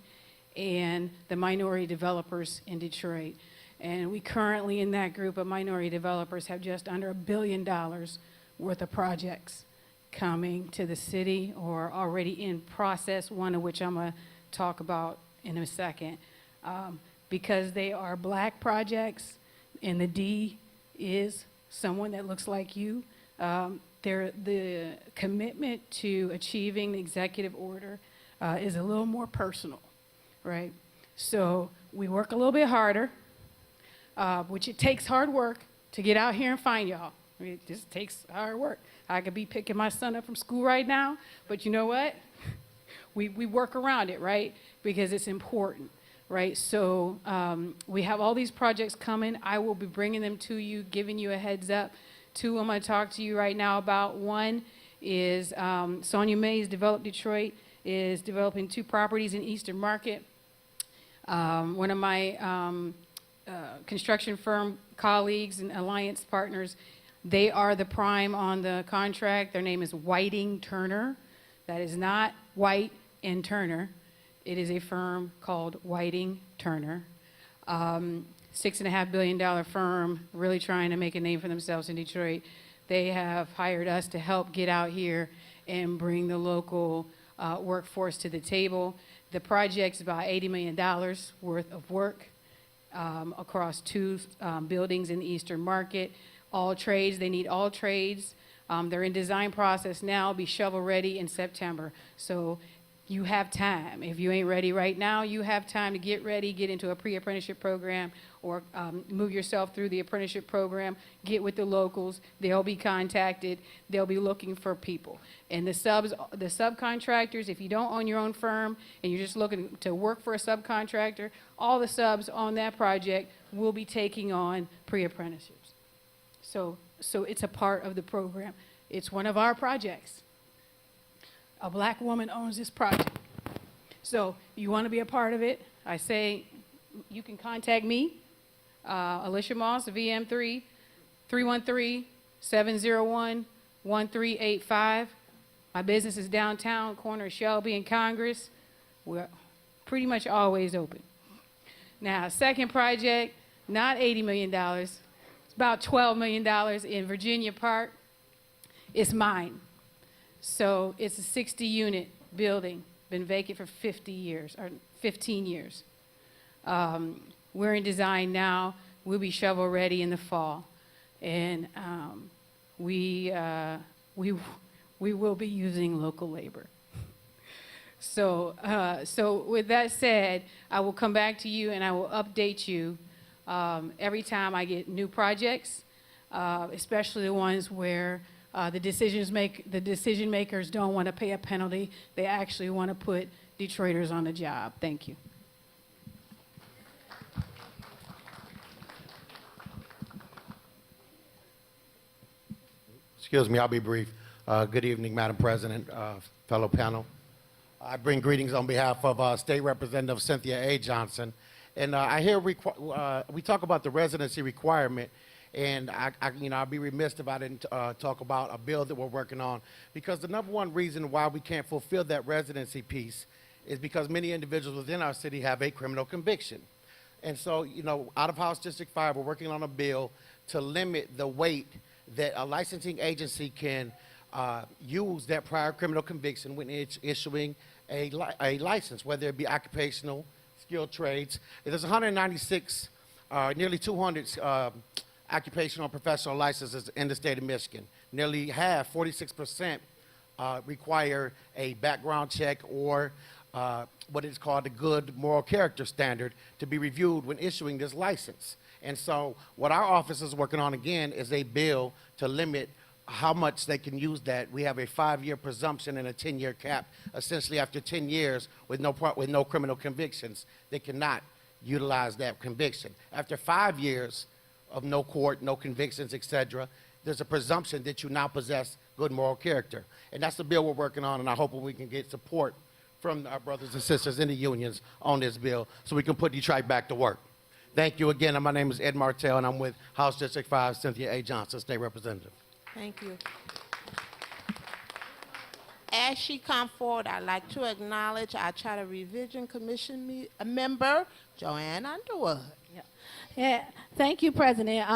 and the minority developers in Detroit. And we currently in that group of minority developers have just under $1 billion worth of projects coming to the city or already in process, one of which I'm going to talk about in a second. Because they are black projects and the D is someone that looks like you, the commitment to achieving the executive order is a little more personal, right? So we work a little bit harder, which it takes hard work to get out here and find y'all. I mean, it just takes hard work. I could be picking my son up from school right now, but you know what? We work around it, right? Because it's important, right? So we have all these projects coming. I will be bringing them to you, giving you a heads up. Two I'm going to talk to you right now about. One is Sonia Mays, Develop Detroit, is developing 2 properties in Eastern Market. One of my construction firm colleagues and alliance partners, They are the prime on the contract. Their name is Whiting Turner. That is not White and Turner. It is a firm called Whiting Turner. $6.5 billion firm, really trying to make a name for themselves in Detroit. They have hired us to help get out here and bring the local workforce to the table. The project's about $80 million worth of work across 2 buildings in the Eastern Market. All trades, they need all trades. They're in design process now, be shovel ready in September. So you have time. If you ain't ready right now, you have time to get ready, get into a pre-apprenticeship program, or move yourself through the apprenticeship program, get with the locals. They'll be contacted. They'll be looking for people. And the subcontractors, if you don't own your own firm and you're just looking to work for a subcontractor, all the subs on that project will be taking on pre-apprenticeships. So it's a part of the program. It's one of our projects. A black woman owns this project. So you want to be a part of it, I say you can contact me, Alicia Moss, VM3, 313-701-1385. My business is downtown, corner of Shelby and Congress. We're pretty much always open. Now, second project, not $80 million. It's about $12 million in Virginia Park. It's mine. So it's a 60-unit building, been vacant for 50 years, or 15 years. We're in design now. We'll be shovel ready in the fall. And we will be using local labor. So with that said, I will come back to you and I will update you every time I get new projects, especially the ones where the decision makers don't want to pay a penalty. They actually want to put Detroiters on the job. Thank you. Excuse me, I'll be brief. Good evening, Madam President, fellow panel. I bring greetings on behalf of State Representative Cynthia A. Johnson. And I hear we talk about the residency requirement, and I'll be remiss if I didn't talk about a bill that we're working on, because the number one reason why we can't fulfill that residency piece is because many individuals within our city have a criminal conviction. And so, out of House District 5, we're working on a bill to limit the weight that a licensing agency can use that prior criminal conviction when it's issuing a license, whether it be occupational, skilled trades. There's 196, nearly 200 occupational professional licenses in the state of Michigan. Nearly half, 46%, require a background check or what is called the good moral character standard to be reviewed when issuing this license. And so what our office is working on, again, is a bill to limit how much they can use that. We have a 5-year presumption and a 10-year cap. Essentially, after 10 years with no criminal convictions, they cannot utilize that conviction. After 5 years of no court, no convictions, etc., there's a presumption that you now possess good moral character. And that's the bill we're working on, and I hope we can get support from our brothers and sisters in the unions on this bill so we can put Detroit back to work. Thank you again, and my name is Ed Martell, and I'm with House District 5, Cynthia A. Johnson, State Representative. Thank you. As she come forward, I'd like to acknowledge our Charter Revision Commission member, Joanne Underwood. Yeah, thank you, President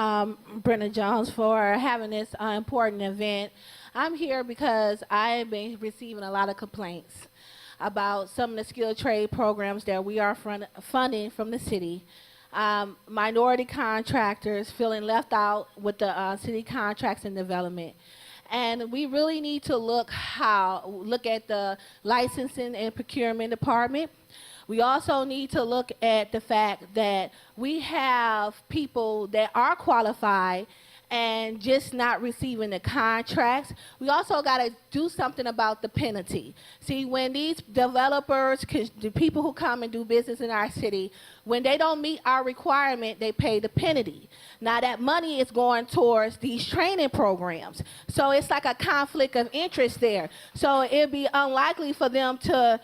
Brenda Jones, for having this important event. I'm here because I've been receiving a lot of complaints about some of the skilled trade programs that we are funding from the city. Minority contractors feeling left out with the city contracts and development. And we really need to look at the licensing and procurement department. We also need to look at the fact that we have people that are qualified and just not receiving the contracts. We also got to do something about the penalty. See, when these developers, the people who come and do business in our city, when they don't meet our requirement, they pay the penalty. Now that money is going towards these training programs. So it's like a conflict of interest there. So it'd be unlikely for them to,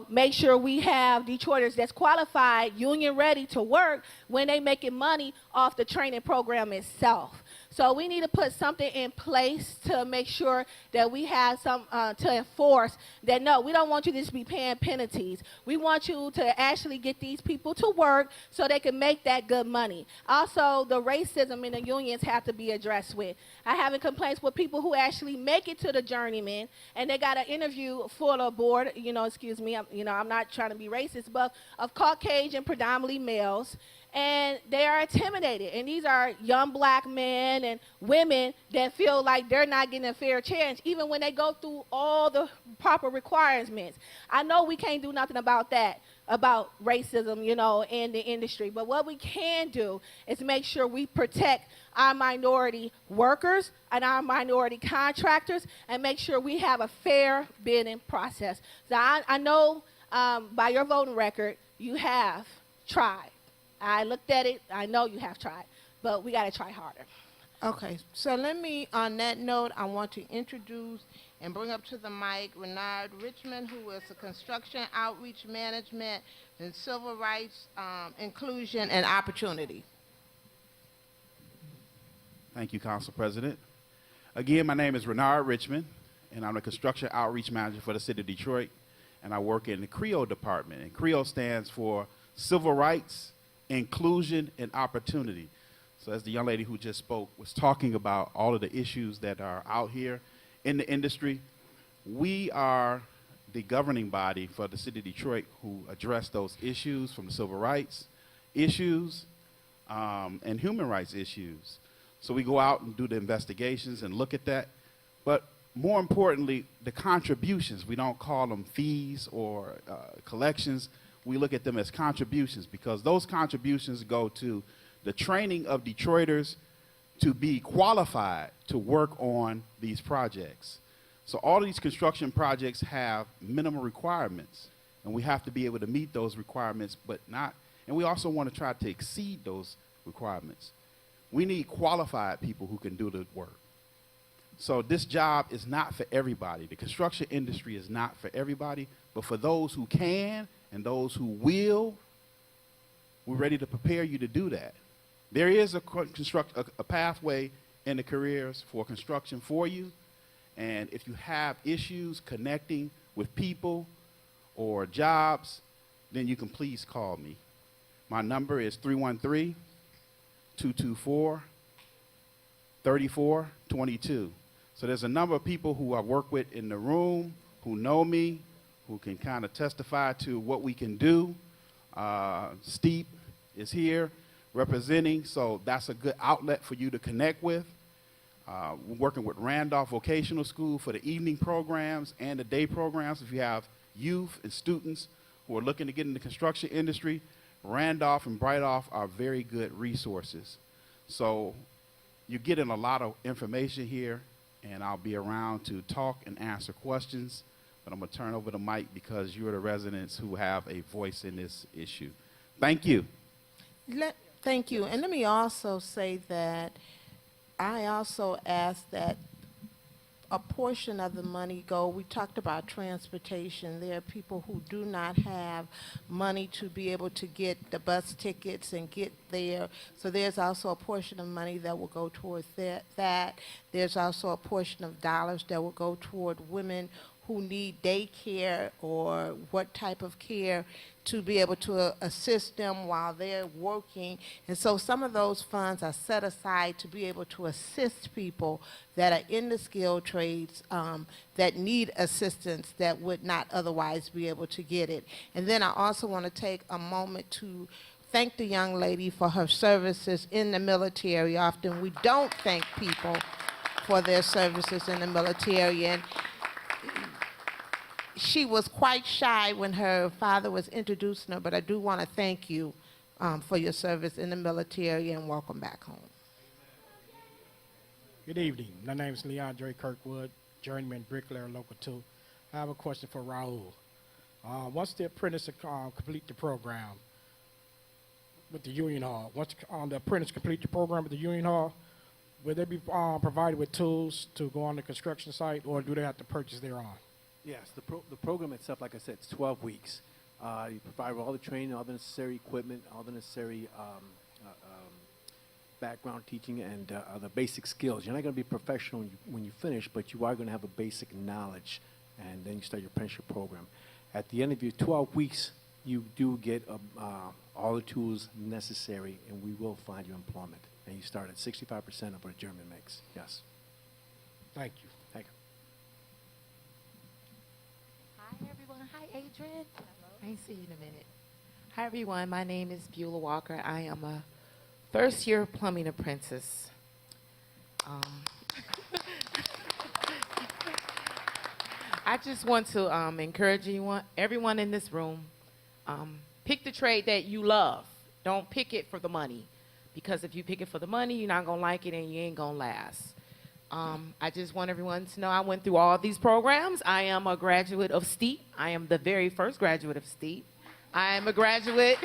make sure we have Detroiters that's qualified, union ready to work when they making money off the training program itself. So we need to put something in place to make sure that we have some, to enforce that, no, we don't want you to just be paying penalties. We want you to actually get these people to work so they can make that good money. Also, the racism in the unions have to be addressed with. I having complaints with people who actually make it to the journeyman, and they got an interview for the board, excuse me, I'm not trying to be racist, but of Caucasian, predominantly males, and they are intimidated. And these are young black men and women that feel like they're not getting a fair chance, even when they go through all the proper requirements. I know we can't do nothing about that, about racism, in the industry. But what we can do is make sure we protect our minority workers and our minority contractors and make sure we have a fair bidding process. So I know by your voting record, you have tried. I looked at it. I know you have tried, but we got to try harder. Okay, so let me, on that note, I want to introduce and bring up to the mic Renard Richmond, who is a construction outreach management and civil rights inclusion and opportunity. Thank you, Council President. Again, my name is Renard Richmond, and I'm the construction outreach manager for the city of Detroit, and I work in the CREO department. And CREO stands for Civil Rights, Inclusion, and Opportunity. So as the young lady who just spoke was talking about all of the issues that are out here in the industry, we are the governing body for the city of Detroit who address those issues, from the civil rights issues and human rights issues. So we go out and do the investigations and look at that. But more importantly, the contributions, we don't call them fees or collections. We look at them as contributions, because those contributions go to the training of Detroiters to be qualified to work on these projects. So all of these construction projects have minimum requirements, and we have to be able to meet those requirements, and we also want to try to exceed those requirements. We need qualified people who can do the work. So this job is not for everybody. The construction industry is not for everybody, but for those who can and those who will, we're ready to prepare you to do that. There is a pathway in the careers for construction for you, and if you have issues connecting with people or jobs, then you can please call me. My number is 313-224-3422. So there's a number of people who I work with in the room who know me, who can kind of testify to what we can do. Steep is here representing, so that's a good outlet for you to connect with. We're working with Randolph Vocational School for the evening programs and the day programs. If you have youth and students who are looking to get in the construction industry, Randolph and Brightoff are very good resources. So you're getting a lot of information here, and I'll be around to talk and answer questions. But I'm going to turn over the mic because you're the residents who have a voice in this issue. Thank you. Thank you. And let me also say that I also ask that a portion of the money go, we talked about transportation. There are people who do not have money to be able to get the bus tickets and get there. So there's also a portion of money that will go towards that. There's also a portion of dollars that will go toward women who need daycare or what type of care to be able to assist them while they're working. And so some of those funds are set aside to be able to assist people that are in the skilled trades that need assistance that would not otherwise be able to get it. And then I also want to take a moment to thank the young lady for her services in the military. Often we don't thank people for their services in the military. And she was quite shy when her father was introducing her, but I do want to thank you for your service in the military, and welcome back home. Good evening. My name is Leandre Kirkwood, journeyman bricklayer, local 2. I have a question for Raul. Once the apprentice complete the program with the union hall, once the apprentice complete the program with the union hall, will they be provided with tools to go on the construction site, or do they have to purchase their own? Yes, the program itself, like I said, it's 12 weeks. You provide all the training, all the necessary equipment, all the necessary background teaching and the basic skills. You're not going to be professional when you finish, but you are going to have a basic knowledge, and then you start your apprenticeship program. At the end of your 12 weeks, you do get all the tools necessary, and we will find you employment. And you start at 65% of what a German makes. Yes. Thank you. Thank you. Hi, everyone. Hi, Adrian. I ain't seen you in a minute. Hi, everyone. My name is Beulah Walker. I am a first-year plumbing apprentice. I just want to encourage everyone in this room, pick the trade that you love. Don't pick it for the money, because if you pick it for the money, you're not going to like it and you ain't going to last. I just want everyone to know I went through all these programs. I am a graduate of STEEP. I am the very first graduate of STEEP. I am a graduate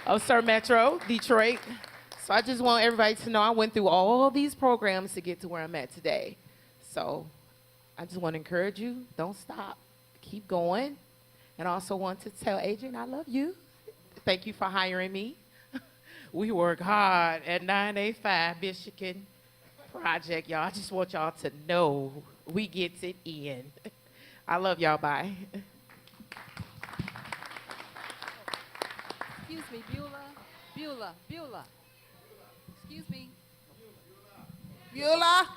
of Sir Metro, Detroit. So I just want everybody to know I went through all these programs to get to where I'm at today. So I just want to encourage you, don't stop. Keep going. And I also want to tell Adrian I love you. Thank you for hiring me. We work hard at 985 Michigan Project, y'all. I just want y'all to know we gets it in. I love y'all. Bye. Excuse me, Beulah. Excuse me. Beulah?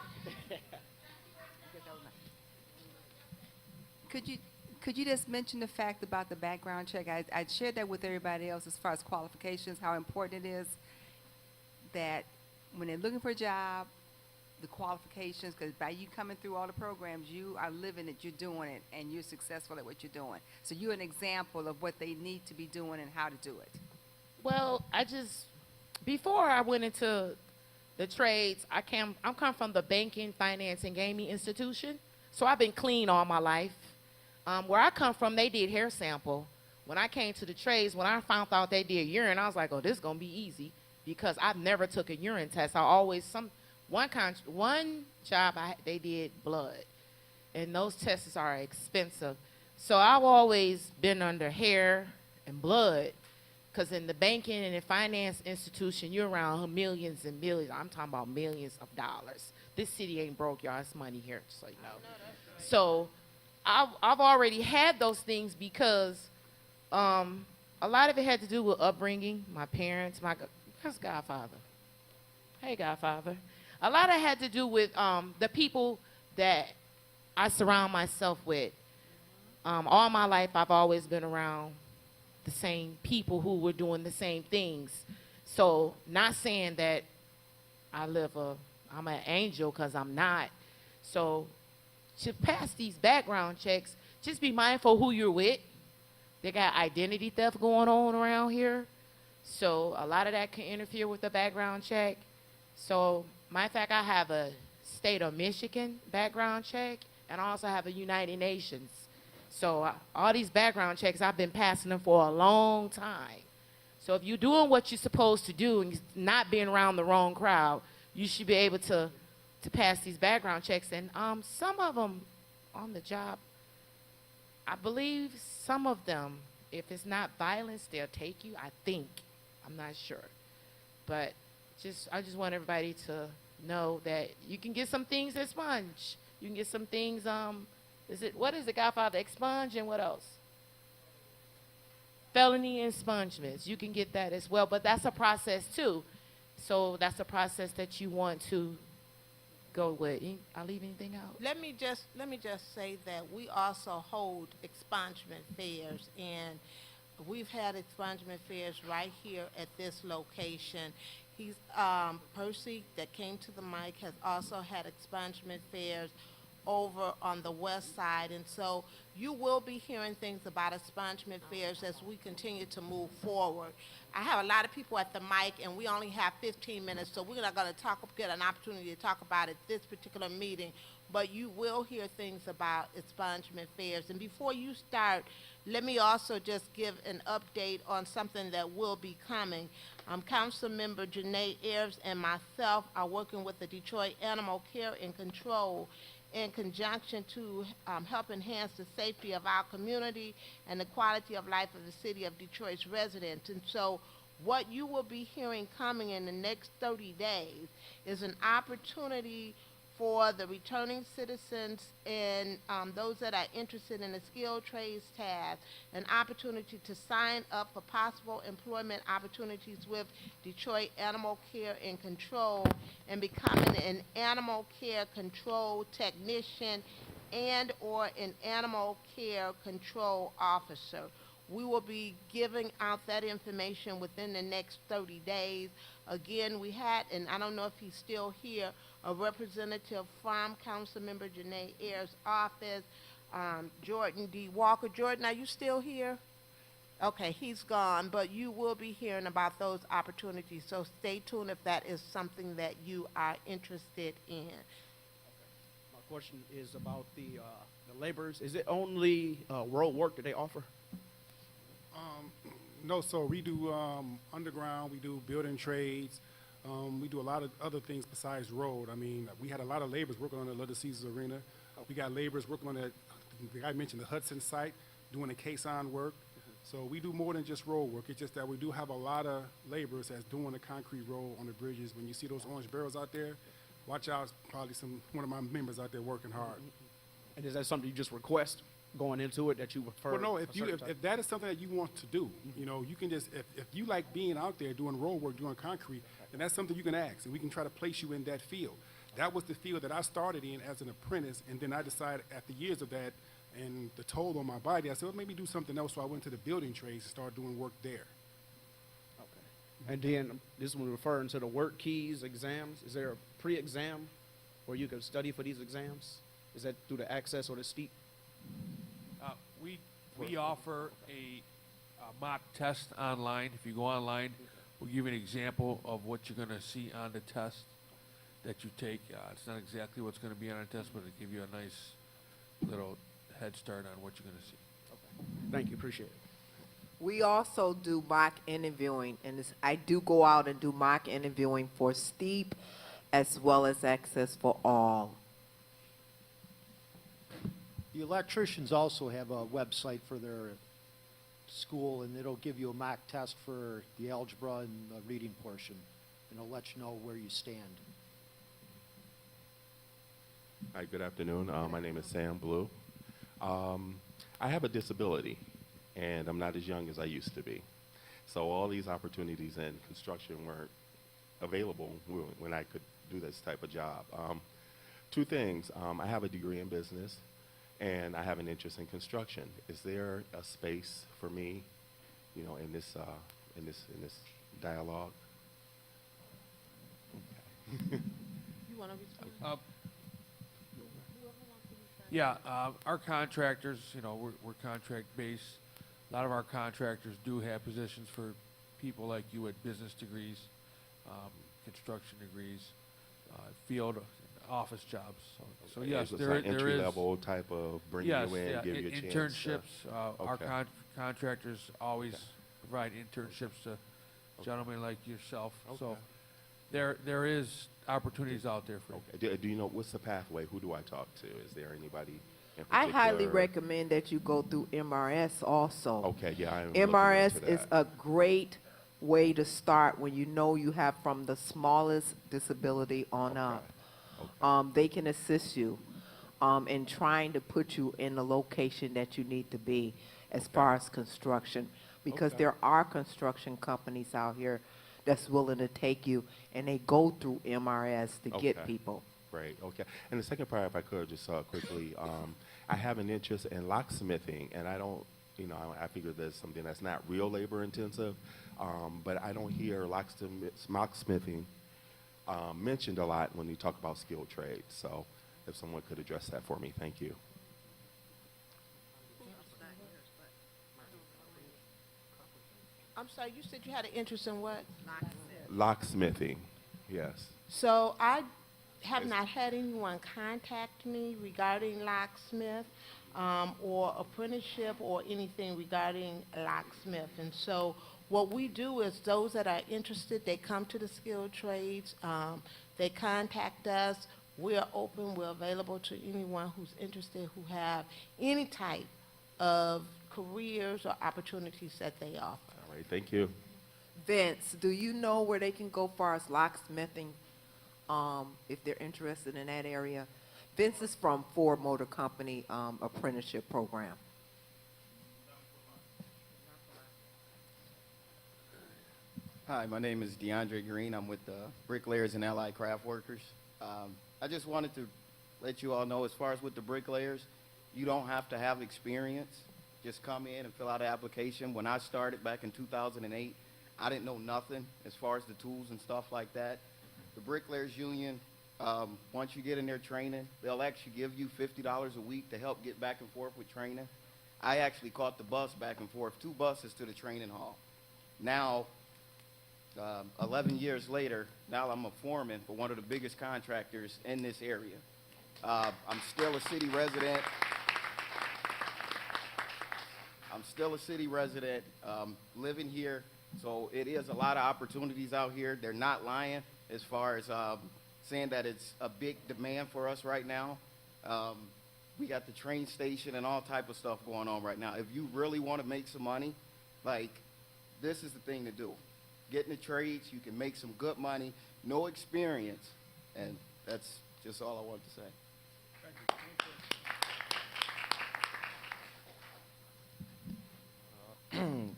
Could you just mention the fact about the background check? I shared that with everybody else as far as qualifications, how important it is that when they're looking for a job, the qualifications, because by you coming through all the programs, you are living it, you're doing it, and you're successful at what you're doing. So you're an example of what they need to be doing and how to do it. Well, before I went into the trades, I'm come from the banking, finance, and gaming institution. So I've been clean all my life. Where I come from, they did hair sample. When I came to the trades, when I found out they did urine, I was like, oh, this is going to be easy, because I've never took a urine test. One job they did blood, and those tests are expensive. So I've always been under hair and blood, because in the banking and the finance institution, you're around millions and millions. I'm talking about millions of dollars. This city ain't broke, y'all. It's money here, just so you know. So I've already had those things because a lot of it had to do with upbringing, my parents, that's Godfather. Hey, Godfather. A lot of it had to do with the people that I surround myself with. All my life, I've always been around the same people who were doing the same things. So not saying that I'm an angel, because I'm not. So to pass these background checks, just be mindful who you're with. They got identity theft going on around here. So a lot of that can interfere with the background check. So, matter of fact, I have a state of Michigan background check, and I also have a United Nations. So all these background checks, I've been passing them for a long time. So if you're doing what you're supposed to do and not being around the wrong crowd, you should be able to pass these background checks. And some of them on the job, I believe some of them, if it's not violence, they'll take you, I think. I'm not sure. But I just want everybody to know that you can get some things at Sponge. You can get some things, what is it, Godfather? Expunge and what else? Felony expungements. You can get that as well, but that's a process too. So that's a process that you want to go with. I'll leave anything out? Let me just say that we also hold expungement fairs, and we've had expungement fairs right here at this location. Percy, that came to the mic, has also had expungement fairs over on the west side, and so you will be hearing things about expungement fairs as we continue to move forward. I have a lot of people at the mic, and we only have 15 minutes, so we're not going to get an opportunity to talk about it this particular meeting, but you will hear things about expungement fairs. And before you start, let me also just give an update on something that will be coming. Councilmember Janae Ayers and myself are working with the Detroit Animal Care and Control in conjunction to help enhance the safety of our community and the quality of life of the city of Detroit's residents. And so What you will be hearing coming in the next 30 days is an opportunity for the returning citizens and those that are interested in the skilled trades tab, an opportunity to sign up for possible employment opportunities with Detroit Animal Care and Control and becoming an animal care control technician and or an animal care control officer. We will be giving out that information within the next 30 days. Again, we had, and I don't know if he's still here, a representative from Councilmember Janae Ayers' office, Jordan D. Walker. Jordan, are you still here? Okay, he's gone, but you will be hearing about those opportunities, so stay tuned if that is something that you are interested in. My question is about the laborers. Is it only road work that they offer? No, so we do underground, we do building trades, we do a lot of other things besides road. I mean, we had a lot of laborers working on the Little Caesars Arena. We got laborers working on that, I mentioned the Hudson site, doing the caisson work. So we do more than just road work. It's just that we do have a lot of laborers that's doing the concrete road on the bridges. When you see those orange barrels out there, watch out, it's probably one of my members out there working hard. And is that something you just request going into it that you prefer? Well, no, a certain type? if that is something that you want to do, you know, you can just, if you like being out there doing road work, doing concrete, then that's something you can ask, and we can try to place you in that field. That was the field that I started in as an apprentice, and then I decided after years of that and the toll on my body, I said, well, maybe do something else, so I went to the building trades and started doing work there. And then this one referring to the work keys exams. Is there a pre-exam where you can study for these exams? Is that through the Access or the STEEP? We offer a mock test online. If you go online, we'll give you an example of what you're going to see on the test that you take. It's not exactly what's going to be on the test, but it'll give you a nice little head start on what you're going to see. Thank you. Appreciate it. We also do mock interviewing, and I do go out and do mock interviewing for STEEP as well as Access for All. The electricians also have a website for their school, and it'll give you a mock test for the algebra and the reading portion, and it'll let you know where you stand. Hi, good afternoon. My name is Sam Blue. I have a disability, and I'm not as young as I used to be. So all these opportunities in construction weren't available when I could do this type of job. Two things. I have a degree in business, and I have an interest in construction. Is there a space for me, you know, in this dialogue? Okay. You want to respond? Yeah, our contractors, you know, we're contract-based. A lot of our contractors do have positions for people like you with business degrees, construction degrees, field, office jobs. So Okay, yes, so it's there like is. entry-level type of bring Yes, you in, yeah, give you a chance. internships. Our Okay. contractors always provide internships to gentlemen like yourself. So there is opportunities out there for you. Okay. Do you know what's the pathway? Who do I talk to? Is there anybody in I highly particular? recommend that you go through MRS also. Okay, yeah, I am looking MRS into is that. a great way to start when you know you have from the smallest disability on up. They can assist you in trying to put you in the location that you need to be as far as construction, because there are construction companies out here that's willing to take you, and they go through MRS to get Okay. people. Great, okay. And the second part, if I could, just quickly, I have an interest in locksmithing, and I don't, you know, I figure there's something that's not real labor intensive, but I don't hear locksmithing mentioned a lot when you talk about skilled trades. So if someone could address that for me, thank you. I'm sorry, you said you had an interest in what? Locksmithing, yes. So I have not had anyone contact me regarding locksmith or apprenticeship or anything regarding locksmith. And so what we do is those that are interested, they come to the skilled trades, they contact us. We're open, we're available to anyone who's interested, who have any type of careers or opportunities that they offer. All right, thank you. Vince, do you know where they can go far as locksmithing, if they're interested in that area? Vince is from Ford Motor Company, apprenticeship program. Hi, my name is DeAndre Green. I'm with the Bricklayers and Allied Craft Workers. I just wanted to let you all know, as far as with the bricklayers, you don't have to have experience. Just come in and fill out an application. When I started back in 2008, I didn't know nothing as far as the tools and stuff like that. The Bricklayers Union, once you get in their training, they'll actually give you $50 a week to help get back and forth with training. I actually caught the bus back and forth, 2 buses to the training hall. Now, 11 years later, now I'm a foreman for one of the biggest contractors in this area. I'm still a city resident. Living here, so it is a lot of opportunities out here. They're not lying as far as saying that it's a big demand for us right now. We got the train station and all type of stuff going on right now. If you really want to make some money, like, this is the thing to do. Get in the trades, you can make some good money, no experience, and that's just all I wanted to say.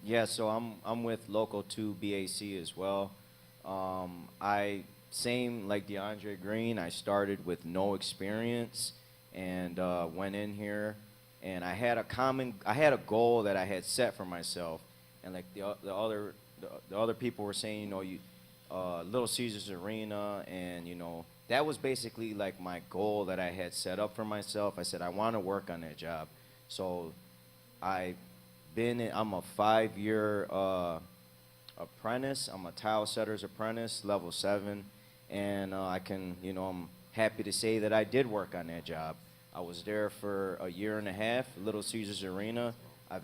Yeah, so I'm with Local 2 BAC as well. I same like DeAndre Green. I started with no experience and went in here, and I had a goal that I had set for myself, and like the other people were saying, you know, Little Caesars Arena, and you know, that was basically like my goal that I had set up for myself. I said I want to work on that job, so I'm a 5-year apprentice. I'm a tile setter's apprentice, level 7, and I'm happy to say that I did work on that job. I was there for a year and a half, Little Caesars Arena. I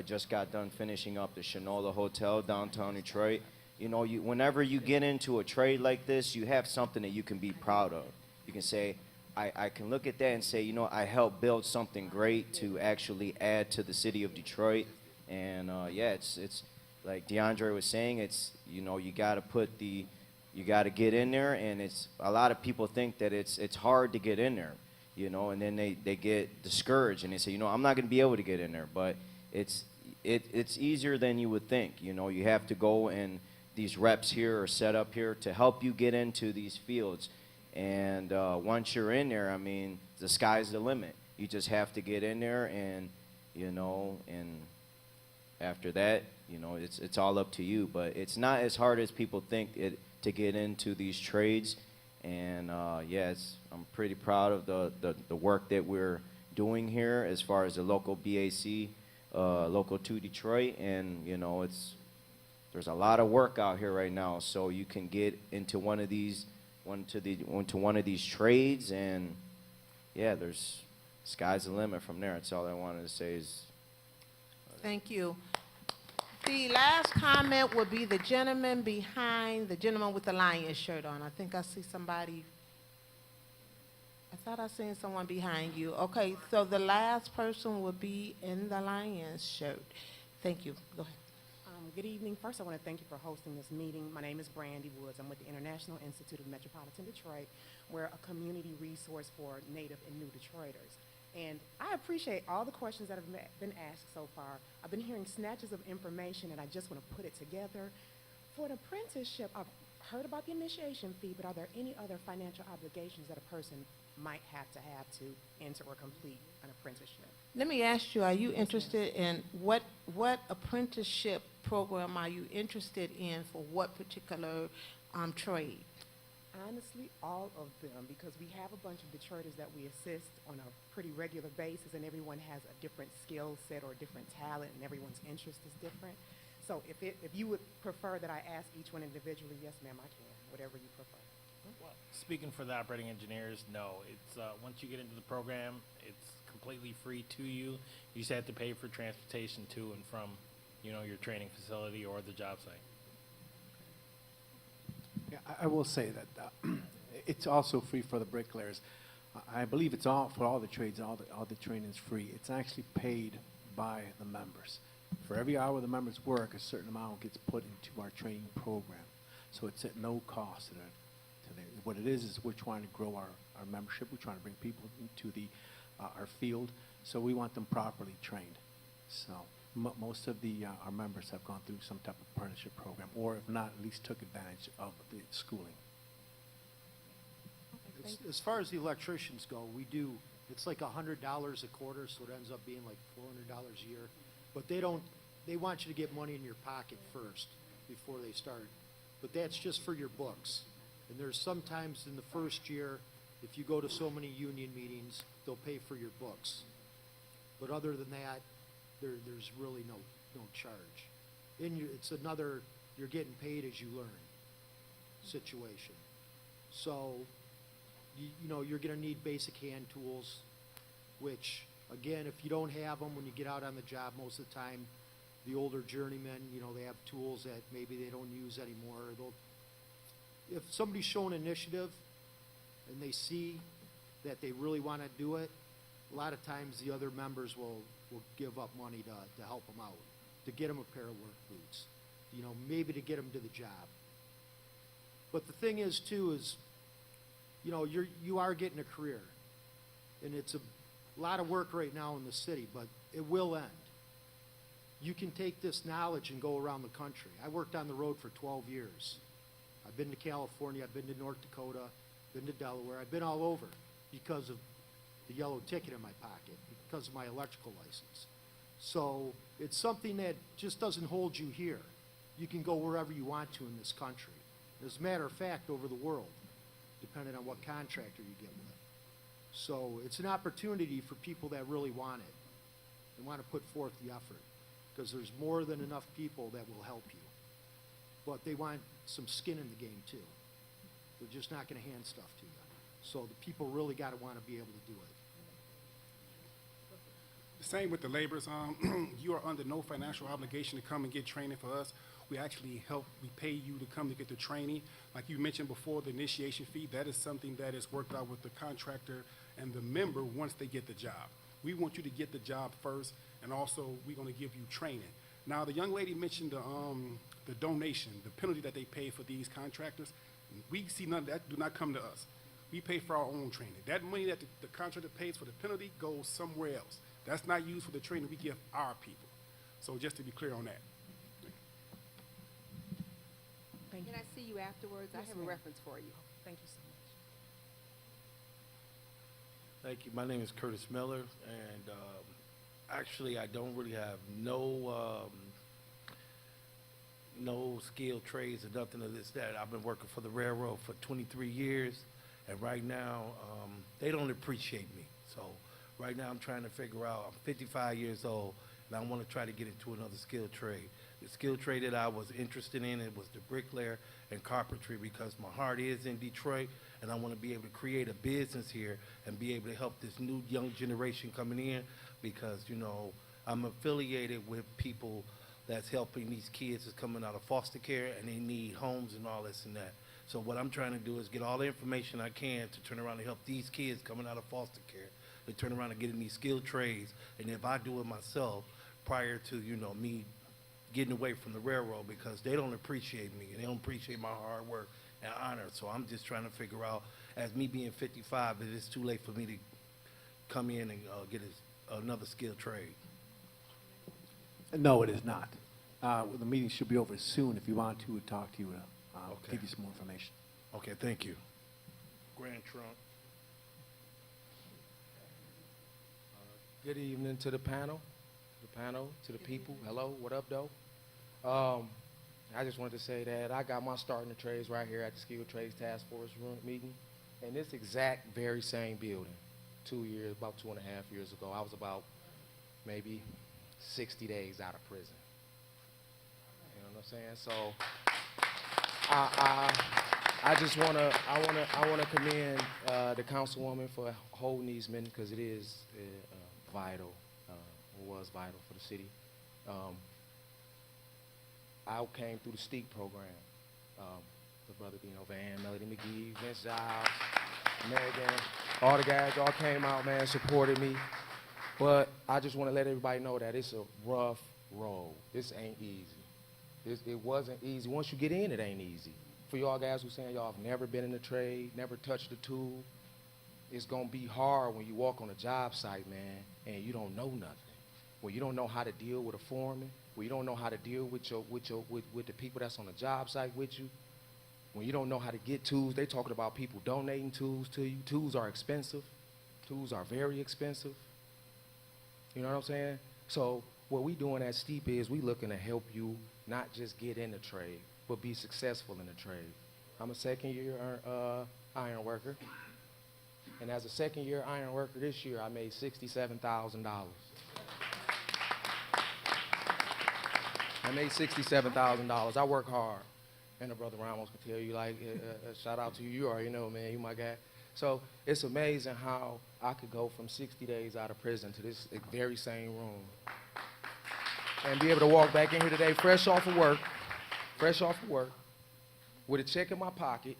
just got done finishing up the Shinola Hotel downtown Detroit. You know, whenever you get into a trade like this, you have something that you can be proud of. You can say, I can look at that and say, you know, I helped build something great to actually add to the city of Detroit. And yeah, it's like DeAndre was saying, it's, you know, you got to get in there, and it's a lot of people think that it's hard to get in there, you know, and then they get discouraged and they say, you know, I'm not going to be able to get in there, but it's easier than you would think. You know, you have to go, and these reps here are set up here to help you get into these fields. And once you're in there, I mean, the sky's the limit. You just have to get in there, and, you know, and after that, you know, it's all up to you. But it's not as hard as people think to get into these trades. And yeah, I'm pretty proud of the work that we're doing here as far as the local BAC, Local 2 Detroit. And, you know, there's a lot of work out here right now. So you can get into one of these trades, and yeah, sky's the limit from there. That's all I wanted to say is. Thank you. The last comment would be the gentleman with the Lions shirt on. I think I see somebody. I thought I seen someone behind you. Okay, so the last person would be in the Lions shirt. Thank you. Go ahead. Good evening. First, I want to thank you for hosting this meeting. My name is Brandy Woods. I'm with the International Institute of Metropolitan Detroit. We're a community resource for Native and New Detroiters. And I appreciate all the questions that have been asked so far. I've been hearing snatches of information, and I just want to put it together. For an apprenticeship, I've heard about the initiation fee, but are there any other financial obligations that a person might have to enter or complete an apprenticeship? Let me ask you, are you interested in what apprenticeship program are you interested in for what particular trade? Honestly, all of them, because we have a bunch of Detroiters that we assist on a pretty regular basis, and everyone has a different skill set or different talent, and everyone's interest is different. So if you would prefer that I ask each one individually, yes, ma'am, I can, whatever you prefer. Well, speaking for the operating engineers, no. It's once you get into the program, it's completely free to you. You just have to pay for transportation to and from, you know, your training facility or the job site. Yeah, I will say that it's also free for the bricklayers. I believe it's all for all the trades. All the training is free. It's actually paid by the members For every hour the members work, a certain amount gets put into our training program. So it's at no cost to them. What it is we're trying to grow our membership. We're trying to bring people into our field. So we want them properly trained. So most of our members have gone through some type of apprenticeship program, or if not, at least took advantage of the schooling. As far as the electricians go, it's like $100 a quarter, so it ends up being like $400 a year. But they want you to get money in your pocket first before they start. But that's just for your books. And there's sometimes in the first year, if you go to so many union meetings, they'll pay for your books. But other than that, there's really no charge. It's another, you're getting paid as you learn situation. So, you're going to need basic hand tools, which, again, if you don't have them when you get out on the job, most of the time, the older journeymen, they have tools that maybe they don't use anymore. If somebody's showing initiative and they see that they really want to do it, a lot of times the other members will give up money to help them out, to get them a pair of work boots, maybe to get them to the job. But the thing is, too, is, you are getting a career. And it's a lot of work right now in the city, but it will end. You can take this knowledge and go around the country. I worked on the road for 12 years. I've been to California, I've been to North Dakota, been to Delaware, I've been all over because of the yellow ticket in my pocket, because of my electrical license. So it's something that just doesn't hold you here. You can go wherever you want to in this country. As a matter of fact, over the world, depending on what contractor you get with. So it's an opportunity for people that really want it and want to put forth the effort, because there's more than enough people that will help you. But they want some skin in the game, too. They're just not going to hand stuff to you. So the people really got to want to be able to do it. The same with the laborers. You are under no financial obligation to come and get training for us. We actually we pay you to come to get the training. Like you mentioned before, the initiation fee, that is something that is worked out with the contractor and the member once they get the job. We want you to get the job first, and also we're going to give you training. Now, the young lady mentioned the donation, the penalty that they pay for these contractors. We see none of that do not come to us. We pay for our own training. That money that the contractor pays for the penalty goes somewhere else. That's not used for the training we give our people. So just to be clear on that. Can I see you afterwards? I have a reference for you. Thank you so much. Thank you. My name is Curtis Miller, and actually I don't really have no skilled trades or nothing of this, that. I've been working for the railroad for 23 years, and right now they don't appreciate me. So right now I'm trying to figure out, I'm 55 years old, and I want to try to get into another skilled trade. The skilled trade that I was interested in, it was the bricklayer and carpentry, because my heart is in Detroit, and I want to be able to create a business here and be able to help this new young generation coming in, because, I'm affiliated with people that's helping these kids that's coming out of foster care, and they need homes and all this and that. So what I'm trying to do is get all the information I can to turn around and help these kids coming out of foster care, to turn around and get in these skilled trades. And if I do it myself, prior to, me getting away from the railroad, because they don't appreciate me, and they don't appreciate my hard work and honor. So I'm just trying to figure out, as me being 55, if it's too late for me to come in and get another skilled trade. No, it is not. The meeting should be over soon. If you want to, we'll talk to you. I'll give you some more information. Okay, thank you. Grand Trunk. Good evening to the panel, to the people. Hello, what up, though? I just wanted to say that I got my start in the trades right here at the Skilled Trades Task Force room meeting, in this exact very same building, about 2.5 years ago. I was about maybe 60 days out of prison. You know what I'm saying? So I just wanna commend the councilwoman for holding these meetings, because it is vital, was vital for the city. I came through the STEEK program. The brother Van, Melody McGee, Vince Giles, Megan, all the guys all came out, man, supported me. But I just want to let everybody know that it's a rough road. This ain't easy. It wasn't easy. Once you get in, it ain't easy. For y'all guys who saying y'all have never been in the trade, never touched a tool, it's gonna be hard when you walk on a job site, man, and you don't know nothing. When you don't know how to deal with a foreman, when you don't know how to deal with the people that's on the job site with you, when you don't know how to get tools. They talking about people donating tools to you. Tools are expensive. Tools are very expensive. You know what I'm saying? So what we doing at Steep is we looking to help you not just get in the trade, but be successful in the trade. I'm a second-year iron worker. And as a second-year iron worker this year, I made $67,000. I made $67,000. I work hard. And the Brother Ramos can tell you, like, shout out to you. You already know, man. You my guy. So it's amazing how I could go from 60 days out of prison to this very same room and be able to walk back in here today fresh off of work, with a check in my pocket,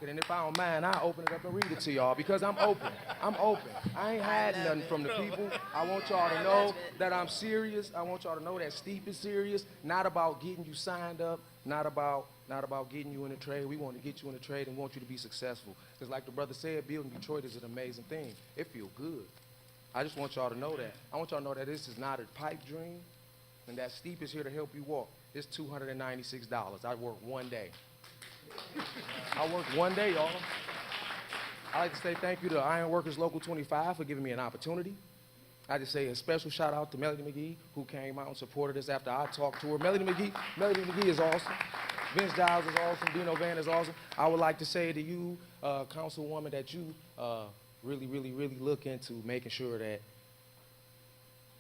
and if I don't mind, I'll open it up and read it to y'all because I'm open. I ain't hiding nothing from the people. I want y'all to know that I'm serious. I want y'all to know that Steep is serious, not about getting you signed up, not about getting you in the trade. We want to get you in the trade and want you to be successful. Because like the brother said, building Detroit is an amazing thing. It feels good. I just want y'all to know that. I want y'all to know that this is not a pipe dream and that Steep is here to help you walk. It's $296. I work one day. I work one day, y'all. I'd like to say thank you to Iron Workers Local 25 for giving me an opportunity. I just say a special shout out to Melody McGee, who came out and supported us after I talked to her. Melody McGee is awesome. Vince Giles is awesome. Dino Van is awesome. I would like to say to you, Councilwoman, that you really look into making sure that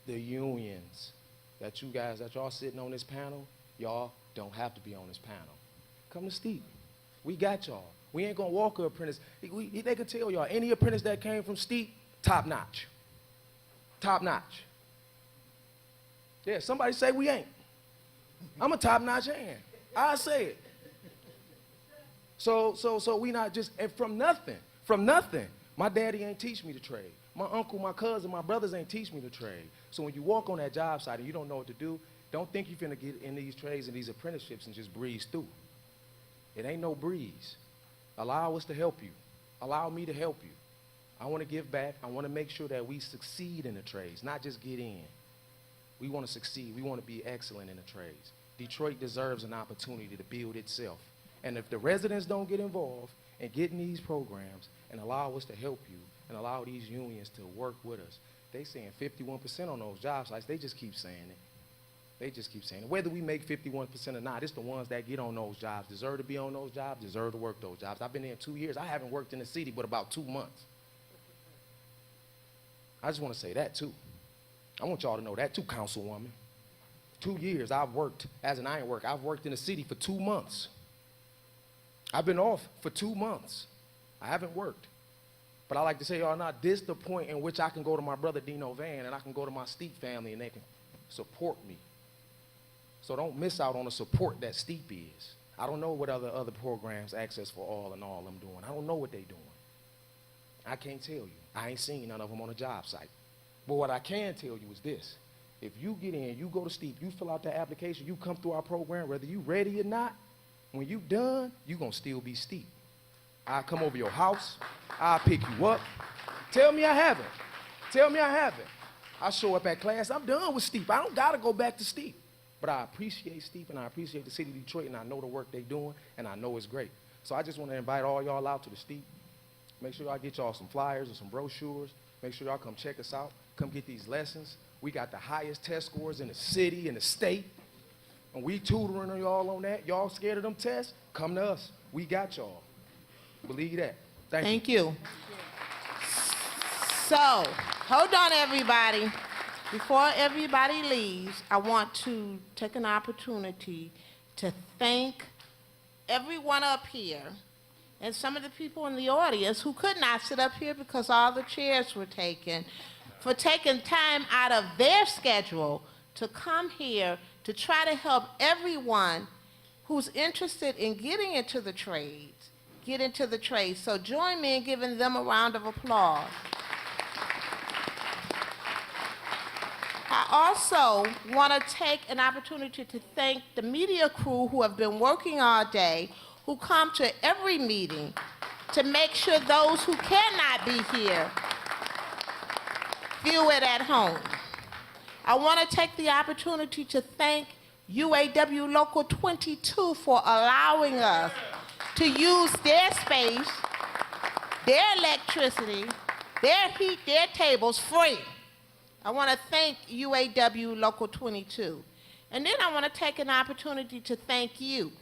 the unions, that you guys, that y'all sitting on this panel, y'all don't have to be on this panel. Come to Steep. We got y'all. We ain't gonna walk an apprentice. They can tell y'all, any apprentice that came from Steep, top notch. Top notch. Yeah, somebody say we ain't. I'm a top notch hand. I say it. So we not just, and from nothing. My daddy ain't teach me to trade. My uncle, my cousin, my brothers ain't teach me to trade. So when you walk on that job site and you don't know what to do, don't think you're finna get in these trades and these apprenticeships and just breeze through. It ain't no breeze. Allow us to help you. Allow me to help you. I want to give back. I want to make sure that we succeed in the trades, not just get in. We want to succeed. We want to be excellent in the trades. Detroit deserves an opportunity to build itself. And if the residents don't get involved and get in these programs and allow us to help you and allow these unions to work with us, they saying 51% on those job sites. They just keep saying it. They just keep saying it. Whether we make 51% or not, it's the ones that get on those jobs, deserve to be on those jobs, deserve to work those jobs. I've been there 2 years. I haven't worked in the city but about 2 months. I just want to say that too. I want y'all to know that too, Councilwoman. 2 years I've worked as an iron worker. I've worked in the city for 2 months. I've been off for 2 months. I haven't worked. But I like to say, y'all, not this the point in which I can go to my brother Dino Van and I can go to my Steep family and they can support me. So don't miss out on the support that Steep is. I don't know what other programs, Access for All and all them doing. I don't know what they doing. I can't tell you. I ain't seen none of them on a job site. But what I can tell you is this. If you get in, you go to Steep, you fill out that application, you come through our program, whether you ready or not, when you done, you gonna still be Steep. I'll come over your house, I'll pick you up. Tell me I haven't. Tell me I haven't. I show up at class, I'm done with Steep. I don't gotta go back to Steep. But I appreciate Steep and I appreciate the city of Detroit and I know the work they doing and I know it's great. So I just want to invite all y'all out to the Steep. Make sure y'all get y'all some flyers and some brochures. Make sure y'all come check us out. Come get these lessons. We got the highest test scores in the city, in the state. And we tutoring y'all on that. Y'all scared of them tests? Come to us. We got y'all. Believe that. Thank you. So, hold on, everybody. Before everybody leaves, I want to take an opportunity to thank everyone up here and some of the people in the audience who could not sit up here because all the chairs were taken, for taking time out of their schedule to come here to try to help everyone who's interested in getting into the trades, get into the trades. So join me in giving them a round of applause. I also want to take an opportunity to thank the media crew who have been working all day, who come to every meeting to make sure those who cannot be here view it at home. I want to take the opportunity to thank UAW Local 22 for allowing us to use their space, their electricity, their heat, their tables free. I want to thank UAW Local 22. And then I want to take an opportunity to thank you.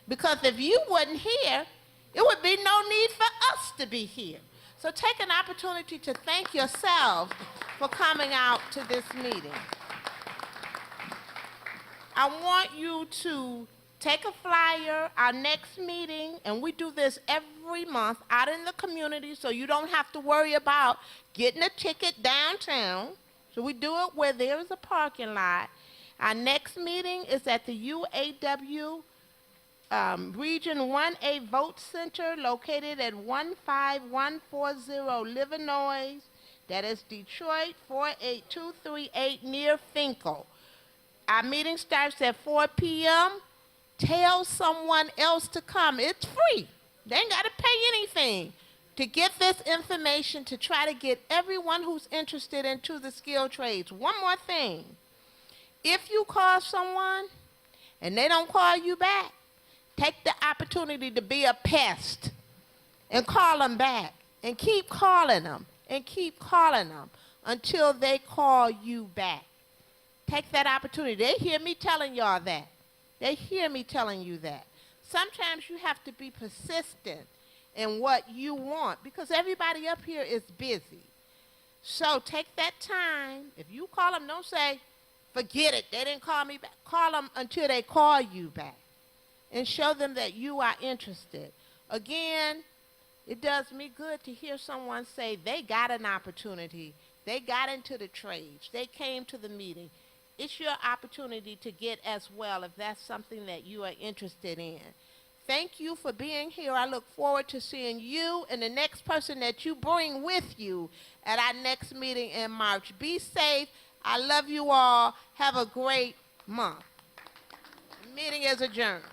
Because if you wasn't here, it would be no need for us to be here. So take an opportunity to thank yourselves for coming out to this meeting. I want you to take a flyer, our next meeting, and we do this every month out in the community, so you don't have to worry about getting a ticket downtown. So we do it where there is a parking lot. Our next meeting is at the UAW Region 1A Vote Center located at 15140 Livernois. That is Detroit 48238 near Finkel. Our meeting starts at 4 p.m. Tell someone else to come. It's free. They ain't got to pay anything to get this information to try to get everyone who's interested into the skilled trades. One more thing. If you call someone and they don't call you back, take the opportunity to be a pest and call them back and keep calling them and keep calling them until they call you back. Take that opportunity. They hear me telling y'all that. They hear me telling you that. Sometimes you have to be persistent in what you want because everybody up here is busy. So take that time. If you call them, don't say, forget it, they didn't call me back. Call them until they call you back and show them that you are interested. Again, it does me good to hear someone say they got an opportunity. They got into the trades. They came to the meeting. It's your opportunity to get as well if that's something that you are interested in. Thank you for being here. I look forward to seeing you and the next person that you bring with you at our next meeting in March. Be safe. I love you all. Have a great month. The meeting is adjourned.